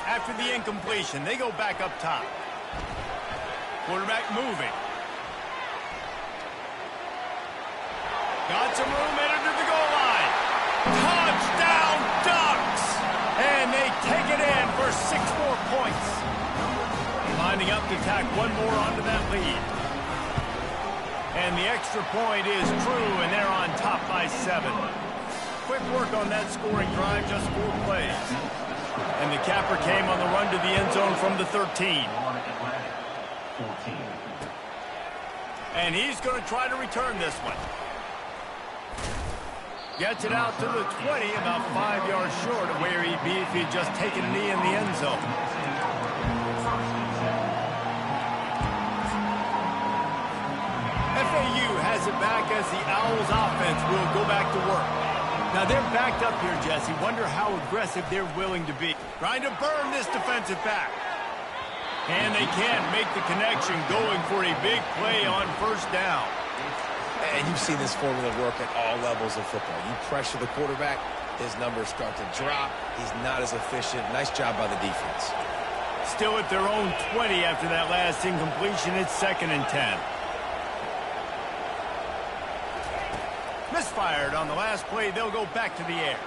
After the incompletion, they go back up top. Quarterback moving. Got some room, entered to the goal line. Touchdown Ducks! And they take it in for 6 more points. Lining up to tack one more onto that lead. And the extra point is true, and they're on top by 7. Quick work on that scoring drive, just 4 plays. And the capper came on the run to the end zone from the 13. And he's going to try to return this one. Gets it out to the 20, about 5 yards short of where he'd be if he'd just taken a knee in the end zone. FAU has it back as the Owls offense will go back to work. Now they're backed up here, Jesse. Wonder how aggressive they're willing to be. Trying to burn this defensive back. And they can't make the connection, going for a big play on first down. And you've seen this formula work at all levels of football. You pressure the quarterback, his numbers start to drop. He's not as efficient. Nice job by the defense. Still at their own 20 after that last incompletion. It's 2nd and 10. Misfired on the last play. They'll go back to the air.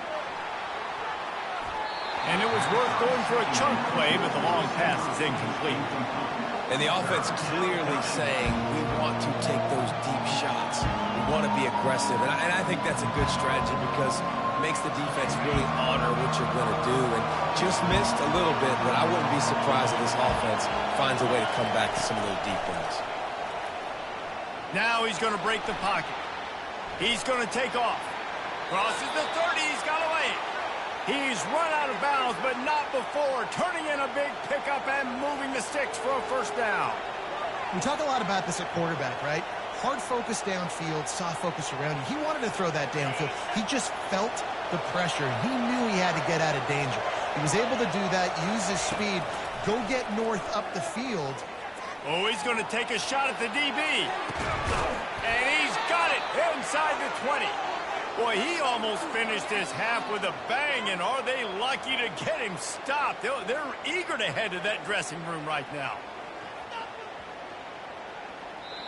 And it was worth going for a chunk play, but the long pass is incomplete. And the offense clearly saying, we want to take those deep shots. We want to be aggressive. And I think that's a good strategy because it makes the defense really honor what you're going to do. And just missed a little bit, but I wouldn't be surprised if this offense finds a way to come back to some of those deep ones. Now he's going to break the pocket. He's going to take off. Crosses the 30. He's got away. He's run out of bounds, but not before turning in a big pickup and moving the sticks for a first down. We talk a lot about this at quarterback, right? Hard focus downfield, soft focus around you. He wanted to throw that downfield. He just felt the pressure. He knew he had to get out of danger. He was able to do that, use his speed, go get north up the field. Oh, he's going to take a shot at the DB. And he's got it inside the 20. Boy, he almost finished his half with a bang, and are they lucky to get him stopped? They're eager to head to that dressing room right now.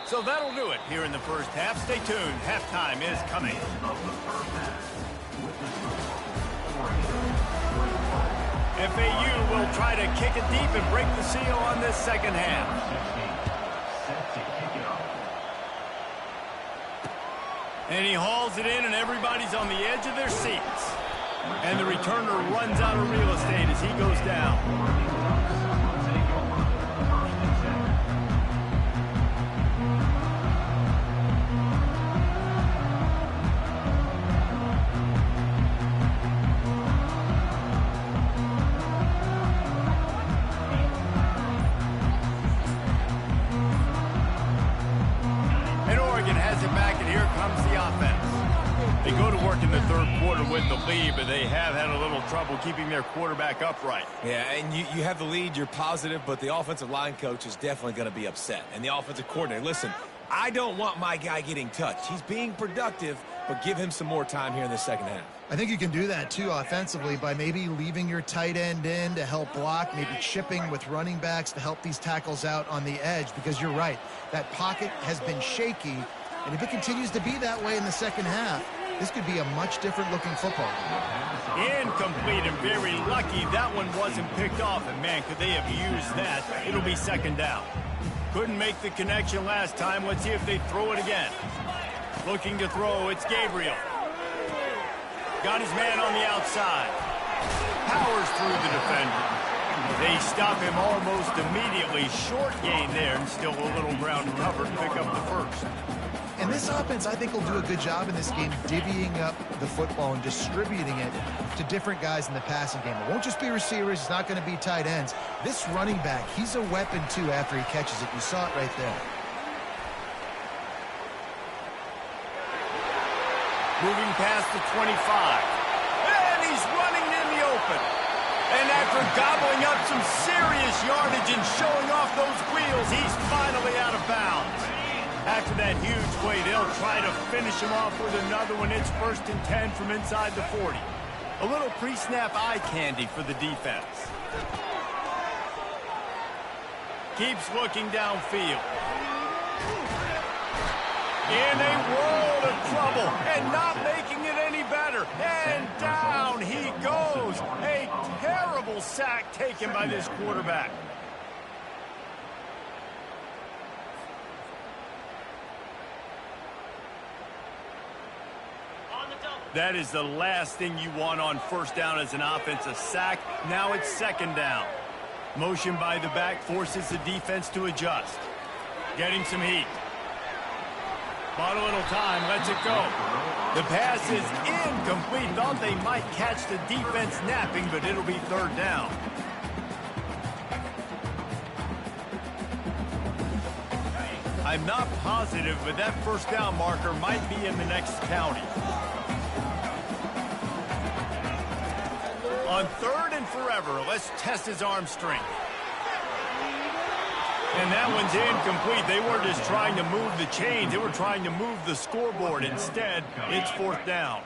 So that'll do it here in the first half. Stay tuned. Halftime is coming. FAU will try to kick it deep and break the seal on this second half. And he hauls it in, and everybody's on the edge of their seats. And the returner runs out of real estate as he goes down. They go to work in the third quarter with the lead, but they have had a little trouble keeping their quarterback upright. Yeah, and you have the lead, you're positive, but the offensive line coach is definitely going to be upset. And the offensive coordinator, listen, I don't want my guy getting touched. He's being productive, but give him some more time here in the second half. I think you can do that, too, offensively, by maybe leaving your tight end in to help block, maybe chipping with running backs to help these tackles out on the edge, because you're right. That pocket has been shaky, and if it continues to be that way in the second half, this could be a much different-looking football. Incomplete, and very lucky that one wasn't picked off. And, man, could they have used that? It'll be second down. Couldn't make the connection last time. Let's see if they throw it again. Looking to throw, it's Gabriel. Got his man on the outside. Powers through the defender. They stop him almost immediately. Short gain there, and still a little ground cover to pick up the first. And this offense, I think, will do a good job in this game divvying up the football and distributing it to different guys in the passing game. It won't just be receivers. It's not going to be tight ends. This running back, he's a weapon, too, after he catches it. You saw it right there. Moving past the 25. And he's running in the open. And after gobbling up some serious yardage and showing off those wheels, he's finally out of bounds. After that huge play, they'll try to finish him off with another one. It's 1st and 10 from inside the 40. A little pre-snap eye candy for the defense. Keeps looking downfield. In a world of trouble and not making it any better. And down he goes. A terrible sack taken by this quarterback. That is the last thing you want on first down as an offensive sack. Now it's second down. Motion by the back forces the defense to adjust. Getting some heat. Bought a little time, lets it go. The pass is incomplete. Thought they might catch the defense napping, but it'll be third down. I'm not positive, but that first down marker might be in the next county. On 3rd and forever, let's test his arm strength. And that one's incomplete. They weren't just trying to move the chains. They were trying to move the scoreboard. Instead, it's 4th down.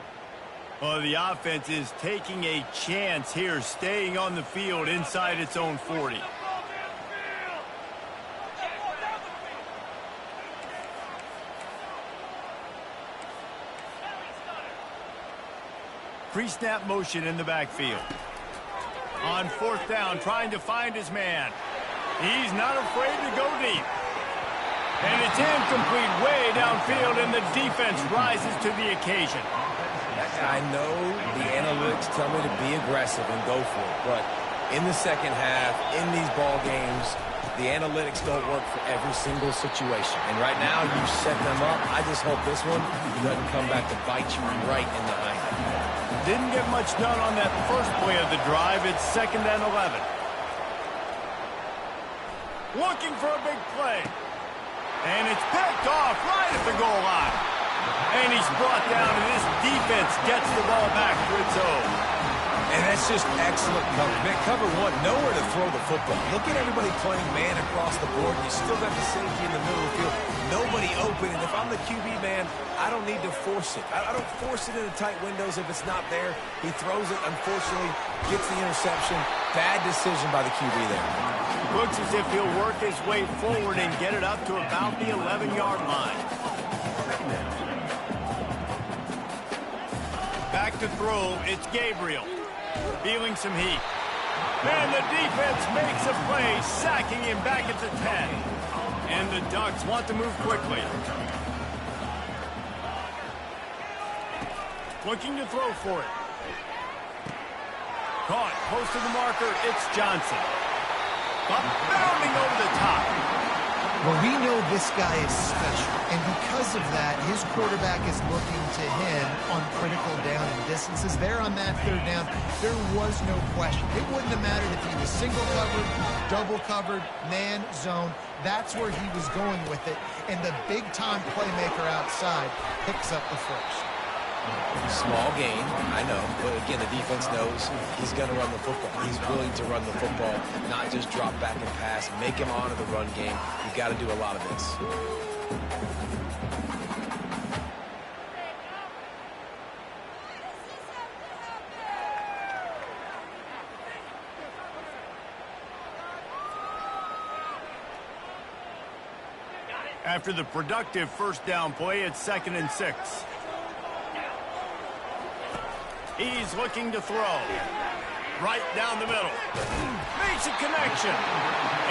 Well, the offense is taking a chance here, staying on the field inside its own 40. Pre-snap motion in the backfield. On 4th down, trying to find his man. He's not afraid to go deep. And it's incomplete way downfield, and the defense rises to the occasion. I know the analytics tell me to be aggressive and go for it, but in the second half, in these ball games, the analytics don't work for every single situation. And right now, you set them up. I just hope this one doesn't come back to bite you right in the eye. Didn't get much done on that first play of the drive. It's 2nd and 11. Looking for a big play. And it's picked off right at the goal line. And he's brought down, and this defense gets the ball back to its own. And that's just excellent cover. Man, cover one, nowhere to throw the football. Look at everybody playing man across the board. You still got the safety in the middle of the field. Nobody open. And if I'm the QB, man, I don't need to force it. I don't force it into tight windows if it's not there. He throws it, unfortunately, gets the interception. Bad decision by the QB there. Looks as if he'll work his way forward and get it up to about the 11-yard line. Back to throw, it's Gabriel. Feeling some heat. And the defense makes a play, sacking him back at the 10. And the Ducks want to move quickly. Looking to throw for it. Caught, close to the marker, it's Johnson. Bounding over the top. Well, we know this guy is special, and because of that, his quarterback is looking to him on critical down and distances. There on that 3rd down, there was no question. It wouldn't have mattered if he was single covered, double covered, man, zone. That's where he was going with it, and the big-time playmaker outside picks up the first. Small gain, I know, but again, the defense knows he's going to run the football. He's willing to run the football, not just drop back and pass, make him honor the run game. You've got to do a lot of this. After the productive first down play, it's 2nd and 6. He's looking to throw. Right down the middle. Makes a connection.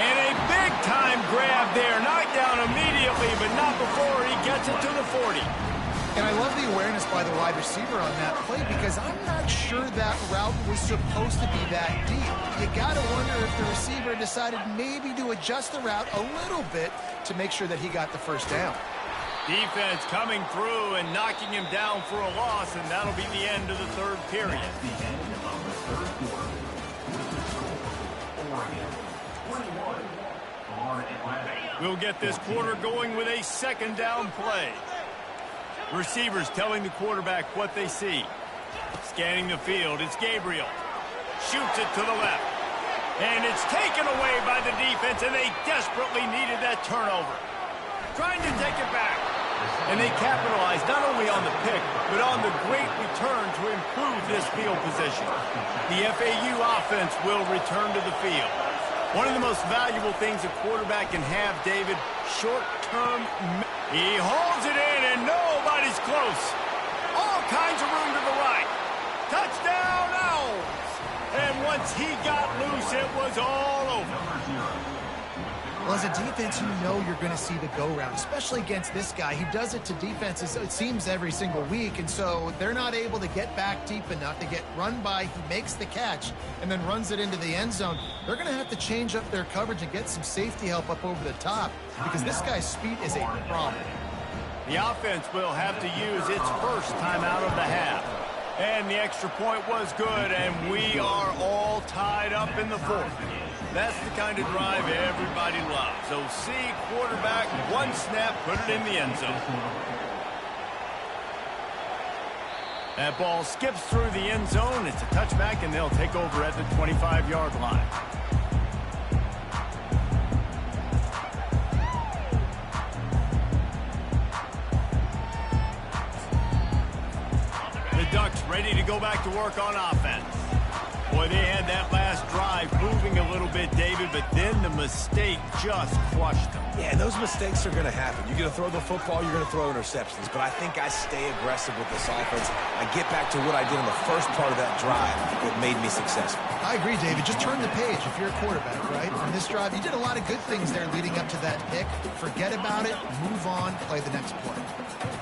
And a big-time grab there. Knocked down immediately, but not before he gets it to the 40. And I love the awareness by the wide receiver on that play because I'm not sure that route was supposed to be that deep. You got to wonder if the receiver decided maybe to adjust the route a little bit to make sure that he got the first down. Defense coming through and knocking him down for a loss, and that'll be the end of the third period. The end of the third quarter. Oregon 21, Florida Atlantic. We'll get this quarter going with a 2nd down play. Receivers telling the quarterback what they see. Scanning the field, it's Gabriel. Shoots it to the left. And it's taken away by the defense, and they desperately needed that turnover. Trying to take it back. And they capitalized not only on the pick, but on the great return to improve this field position. The FAU offense will return to the field. One of the most valuable things a quarterback can have, David, short-term. He holds it in, and nobody's close. All kinds of room to the right. Touchdown, Owls! And once he got loose, it was all over. Well, as a defense, you know you're going to see the go-round, especially against this guy. He does it to defenses, it seems, every single week, and so they're not able to get back deep enough. They get run by, he makes the catch, and then runs it into the end zone. They're going to have to change up their coverage and get some safety help up over the top because this guy's speed is a problem. The offense will have to use its first time out of the half. And the extra point was good, and we are all tied up in the fourth. That's the kind of drive everybody loves. OC, quarterback, one snap, put it in the end zone. That ball skips through the end zone. It's a touchback, and they'll take over at the 25-yard line. The Ducks ready to go back to work on offense. Boy, they had that last drive moving a little bit, David, but then the mistake just crushed them. Yeah, those mistakes are going to happen. You're going to throw the football, you're going to throw interceptions. But I think I stay aggressive with this offense. I get back to what I did in the first part of that drive that made me successful. I agree, David. Just turn the page if you're a quarterback, right? On this drive, you did a lot of good things there leading up to that pick. Forget about it, move on, play the next play.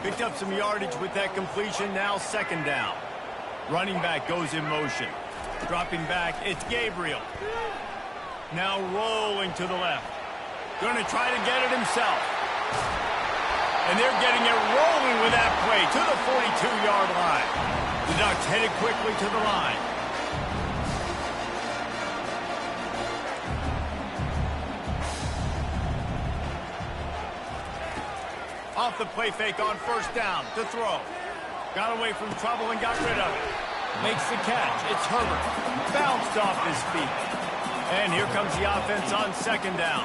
Picked up some yardage with that completion, now 2nd down. Running back goes in motion. Dropping back, it's Gabriel. Now rolling to the left. Going to try to get it himself. And they're getting it rolling with that play to the 42-yard line. The Ducks headed quickly to the line. Off the play fake on 1st down to throw. Got away from trouble and got rid of it. Makes the catch. It's Herbert. Bounced off his feet. And here comes the offense on 2nd down.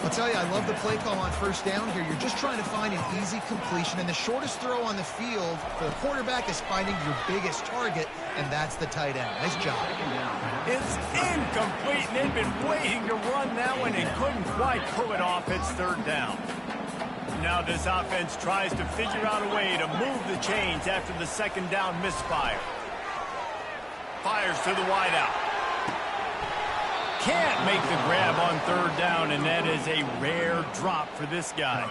I'll tell you, I love the play call on 1st down here. You're just trying to find an easy completion, and the shortest throw on the field for the quarterback is finding your biggest target, and that's the tight end. Nice job. It's incomplete, and they've been waiting to run that one and couldn't quite pull it off. It's 3rd down. Now this offense tries to figure out a way to move the chains after the 2nd down misfire. Fires to the wideout. Can't make the grab on 3rd down, and that is a rare drop for this guy.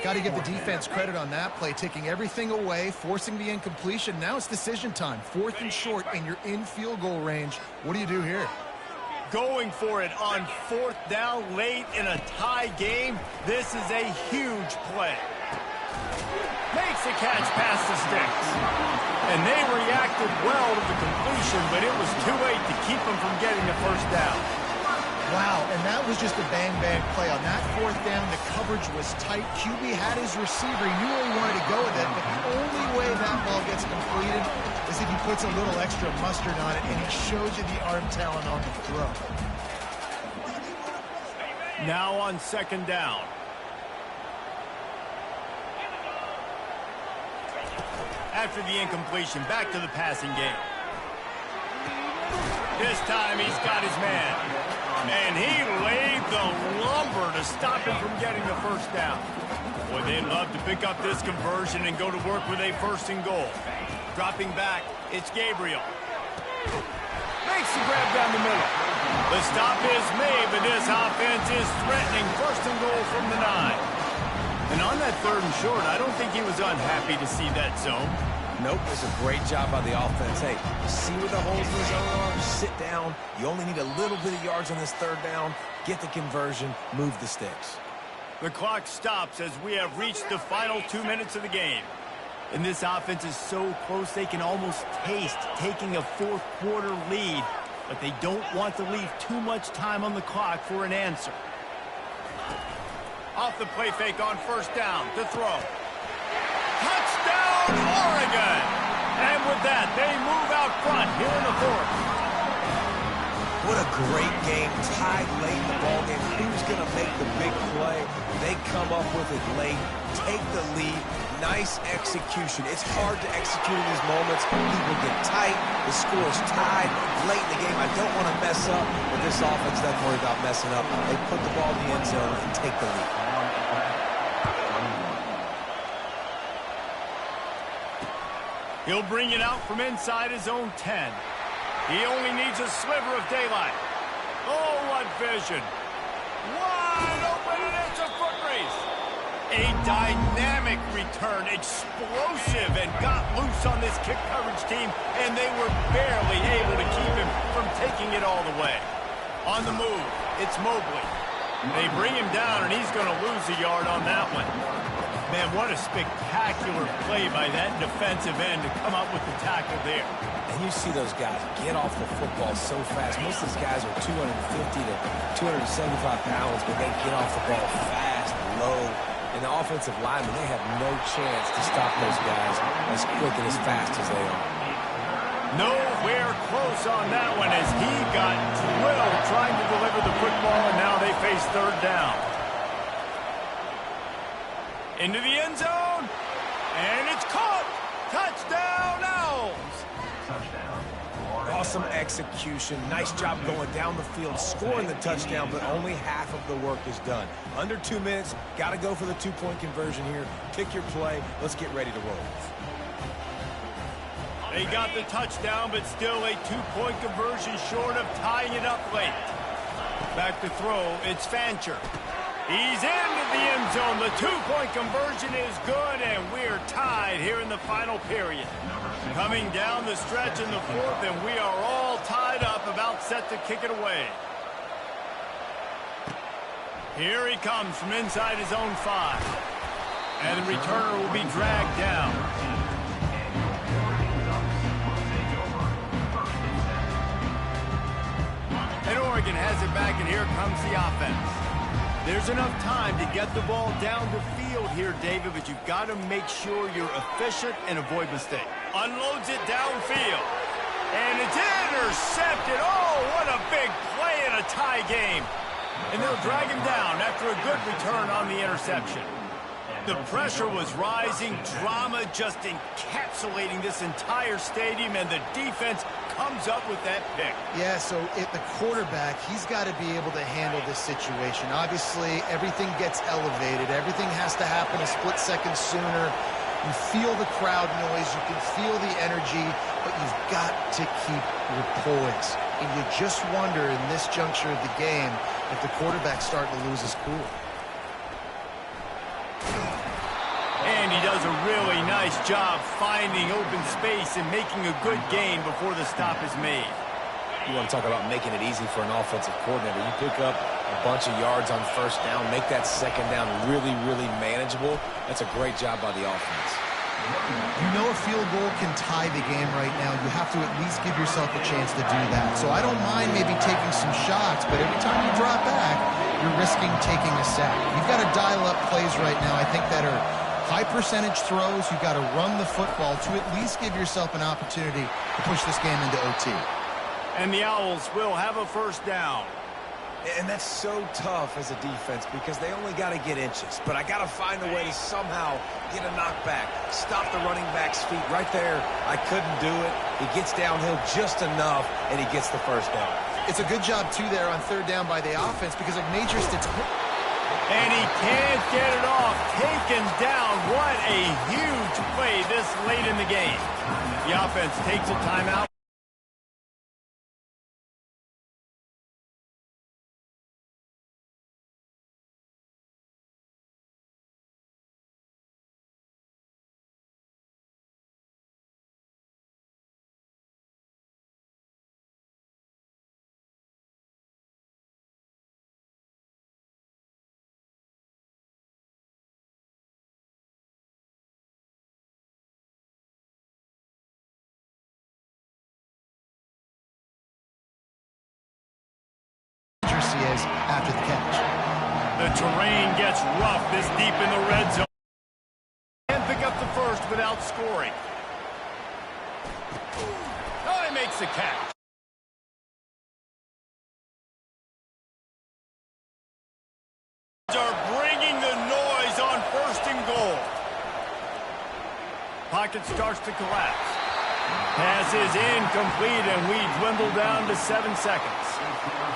Got to give the defense credit on that play, taking everything away, forcing the incompletion. Now it's decision time. 4th and short, and you're in field goal range. What do you do here? Going for it on 4th down late in a tie game. This is a huge play. Makes the catch past the sticks. And they reacted well to the completion, but it was too late to keep them from getting the 1st down. Wow, and that was just a bang-bang play. On that 4th down, the coverage was tight. QB had his receiver. He knew where he wanted to go with it, but the only way that ball gets completed is if he puts a little extra mustard on it, and he shows you the arm talent on the throw. Now on 2nd down. After the incompletion, back to the passing game. This time he's got his man. And he laid the lumber to stop him from getting the first down. Boy, they'd love to pick up this conversion and go to work with a first and goal. Dropping back, it's Gabriel. Makes the grab down the middle. The stop is made, but this offense is threatening first and goal from the 9. And on that 3rd and short, I don't think he was unhappy to see that zone. Nope, it's a great job by the offense. Hey, see where the holes in his own arms, sit down. You only need a little bit of yards on this 3rd down. Get the conversion, move the sticks. The clock stops as we have reached the final 2 minutes of the game. And this offense is so close they can almost taste taking a 4th quarter lead, but they don't want to leave too much time on the clock for an answer. Off the play fake on first down to throw. Touchdown, Oregon! And with that, they move out front here in the 4th. What a great game, tied late in the ballgame. Who's going to make the big play? They come up with it late, take the lead. Nice execution. It's hard to execute in these moments. People get tight. The score is tied late in the game. I don't want to mess up, but this offense doesn't worry about messing up. They put the ball in the end zone and take the lead. He'll bring it out from inside his own 10. He only needs a sliver of daylight. Oh, what vision. Wide open, and it's a foot race. A dynamic return, explosive, and got loose on this kick coverage team, and they were barely able to keep him from taking it all the way. On the move, it's Mobley. They bring him down, and he's going to lose a yard on that one. Man, what a spectacular play by that defensive end to come up with the tackle there. And you see those guys get off the football so fast. Most of these guys are 250 to 275 pounds, but they get off the ball fast, low. And the offensive linemen, they have no chance to stop those guys as quick and as fast as they are. Nowhere close on that one as he got drilled trying to deliver the football, and now they face 3rd down. Into the end zone, and it's caught. Touchdown, Owls. Awesome execution. Nice job going down the field, scoring the touchdown, but only half of the work is done. Under 2 minutes, got to go for the 2-point conversion here. Pick your play. Let's get ready to roll. They got the touchdown, but still a 2-point conversion short of tying it up late. Back to throw, it's Fancher. He's into the end zone. The 2-point conversion is good, and we're tied here in the final period. Coming down the stretch in the 4th, and we are all tied up, about set to kick it away. Here he comes from inside his own 5. And the returner will be dragged down. And Oregon has it back, and here comes the offense. There's enough time to get the ball down the field here, David, but you've got to make sure you're efficient and avoid mistakes. Unloads it downfield. And it's intercepted. Oh, what a big play in a tie game. And they'll drag him down after a good return on the interception. The pressure was rising, drama just encapsulating this entire stadium, and the defense comes up with that pick. Yeah, so at the quarterback, he's got to be able to handle this situation. Obviously, everything gets elevated. Everything has to happen a split second sooner. You feel the crowd noise. You can feel the energy, but you've got to keep your poise. And you just wonder in this juncture of the game if the quarterback's starting to lose his cool. And he does a really nice job finding open space and making a good gain before the stop is made. You want to talk about making it easy for an offensive coordinator. You pick up a bunch of yards on first down, make that second down really, really manageable. That's a great job by the offense. You know a field goal can tie the game right now. You have to at least give yourself a chance to do that. So I don't mind maybe taking some shots, but every time you drop back, you're risking taking a sack. You've got to dial up plays right now, I think, that are high percentage throws. You've got to run the football to at least give yourself an opportunity to push this game into OT. And the Owls will have a first down. And that's so tough as a defense because they only got to get inches. But I got to find a way to somehow get a knockback, stop the running back's feet right there. I couldn't do it. He gets downhill just enough, and he gets the first down. It's a good job, too, there on third down by the offense because of major statistics. And he can't get it off. Taken down. What a huge play this late in the game. The offense takes a timeout. Is after the catch. The terrain gets rough this deep in the red zone. And pick up the first without scoring. Oh, he makes the catch. Are bringing the noise on first and goal. Pocket starts to collapse. Pass is incomplete, and we dwindle down to 7 seconds.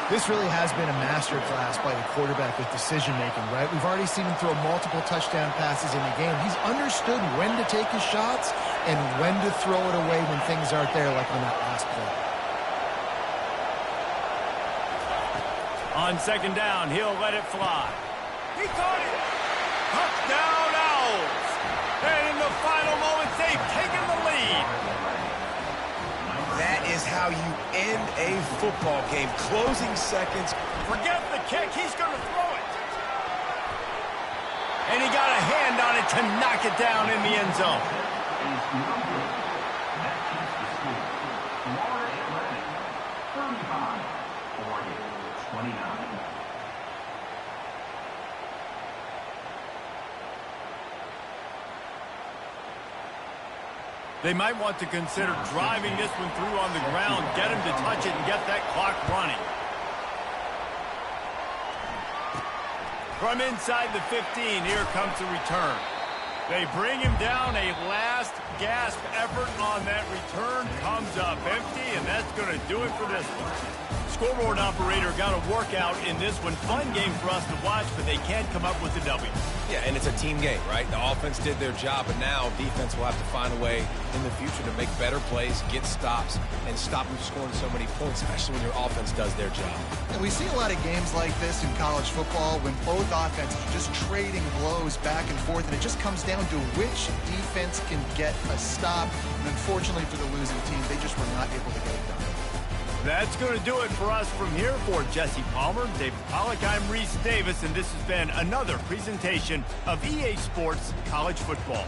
This really has been a master class by the quarterback with decision-making, right? We've already seen him throw multiple touchdown passes in the game. He's understood when to take his shots and when to throw it away when things aren't there, like on that last play. On second down, he'll let it fly. He caught it. Touchdown Owls. And in the final moments, they've taken the lead. That is how you end a football game. Closing seconds. Forget the kick. He's going to throw it. And he got a hand on it to knock it down in the end zone. That keeps the score. Florida Atlantic, 35, Oregon, 29. They might want to consider driving this one through on the ground, get him to touch it, and get that clock running. From inside the 15, here comes the return. They bring him down. A last gasp effort on that return comes up empty, and that's going to do it for this one. Scoreboard operator got a workout in this one. Fun game for us to watch, but they can't come up with a W. Yeah, and it's a team game, right? The offense did their job, but now defense will have to find a way in the future to make better plays, get stops, and stop them scoring so many points, especially when your offense does their job. And we see a lot of games like this in college football when both offenses are just trading blows back and forth, and it just comes down to which defense can get a stop. And unfortunately for the losing team, they just were not able to get it done. That's going to do it for us from here. For Jesse Palmer, David Pollack, I'm Reese Davis, and this has been another presentation of EA Sports College Football.